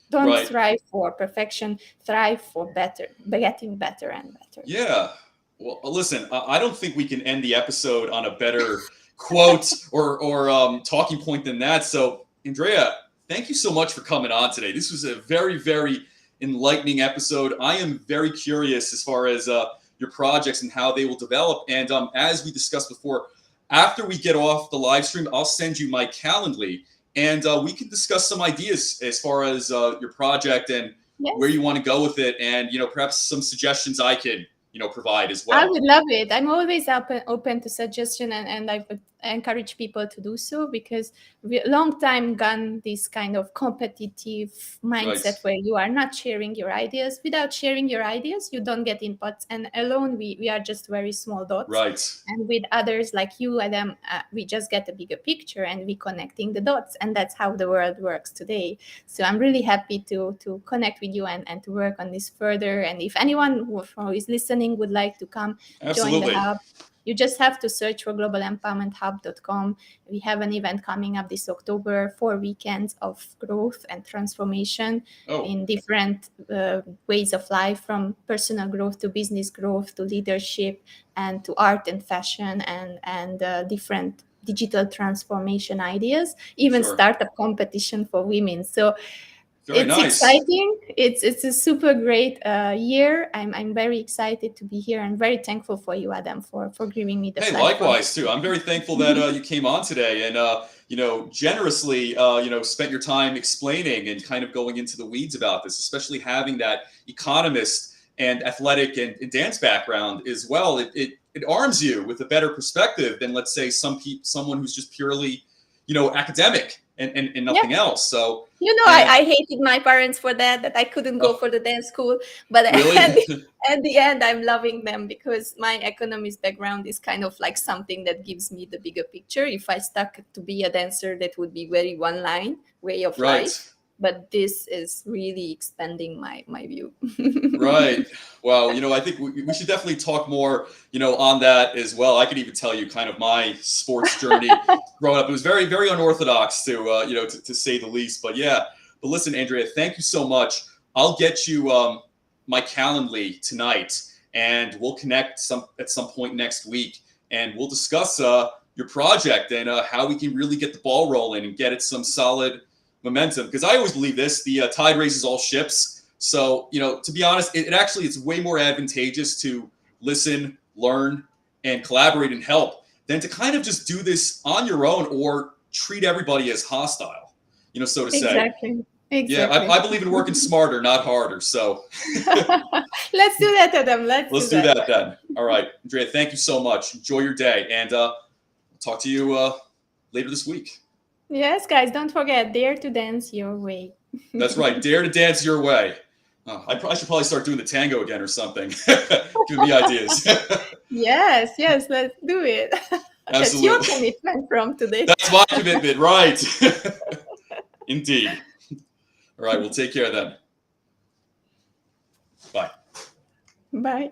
S2: Don't
S1: Right.
S2: strive for perfection, thrive for better, getting better and better.
S1: Yeah. Well, listen, I don't think we can end the episode on a better quote or talking point than that. So, Andrea, thank you so much for coming on today. This was a very, very enlightening episode. I am very curious as far as your projects and how they will develop. And as we discussed before, after we get off the live stream, I'll send you my Calendly, and we can discuss some ideas as far as your project and where
S2: Yes.
S1: you want to go with it, and perhaps some suggestions I could provide as
S2: I
S1: well.
S2: would love it. I'm always open to suggestion, and I would encourage people to do so, because we long time gone this kind of competitive mindset
S1: Right.
S2: where you are not sharing your ideas. Without sharing your ideas, you don't get inputs, and alone we are just very small dots.
S1: Right.
S2: And with others like you and them, we just get a bigger picture and we connecting the dots, and that's how the world works today. So I'm really happy to connect with you and to work on this further. And if anyone who is listening would like to come join the
S1: Absolutely.
S2: hub, You just have to search for globalempowermenthub.com. We have an event coming up this October, 4 weekends of growth and transformation in different ways of life, from personal growth to business growth to leadership and to art and fashion and different digital transformation ideas, even startup competition for women. So it's exciting. It's a super great year. I'm very excited to be here. I'm very thankful for you, Adam, for giving me the platform.
S1: Likewise too. I'm very thankful that you came on today and generously spent your time explaining and kind of going into the weeds about this, especially having that economist and athletic and dance background as well. It arms you with a better perspective than, let's say, someone who's just purely academic and nothing else. So
S2: I hated my parents for that I couldn't go for the dance school, but
S1: really?
S2: at the end I'm loving them, because my economist background is kind of like something that gives me the bigger picture. If I stuck to be a dancer, that would be very one line way of life, but this is really expanding my view.
S1: Right. Well, I think we should definitely talk more, on that as well. I could even tell you kind of my sports journey growing up. It was very, very unorthodox to say the least. But yeah. But listen, Andrea, thank you so much. I'll get you my Calendly tonight, and we'll connect at some point next week, and we'll discuss your project and how we can really get the ball rolling and get it some solid momentum. Because I always believe this: the tide raises all ships. So, to be honest, it's way more advantageous to listen, learn, and collaborate and help than to kind of just do this on your own or treat everybody as hostile, so to say.
S2: Exactly.
S1: Yeah, I believe in working smarter, not harder. So
S2: let's do that, Adam. Let's
S1: do that then. All right, Andrea, thank you so much. Enjoy your day, and talk to you later this week.
S2: Yes, guys, don't forget, dare to dance your way.
S1: That's right. Dare to dance your way. Oh, I should probably start doing the tango again or something. Give me ideas.
S2: Yes, let's do it.
S1: Absolutely.
S2: That's your commitment from today.
S1: That's my commitment, right? Indeed. All right, we'll take care then. Bye.
S2: Bye.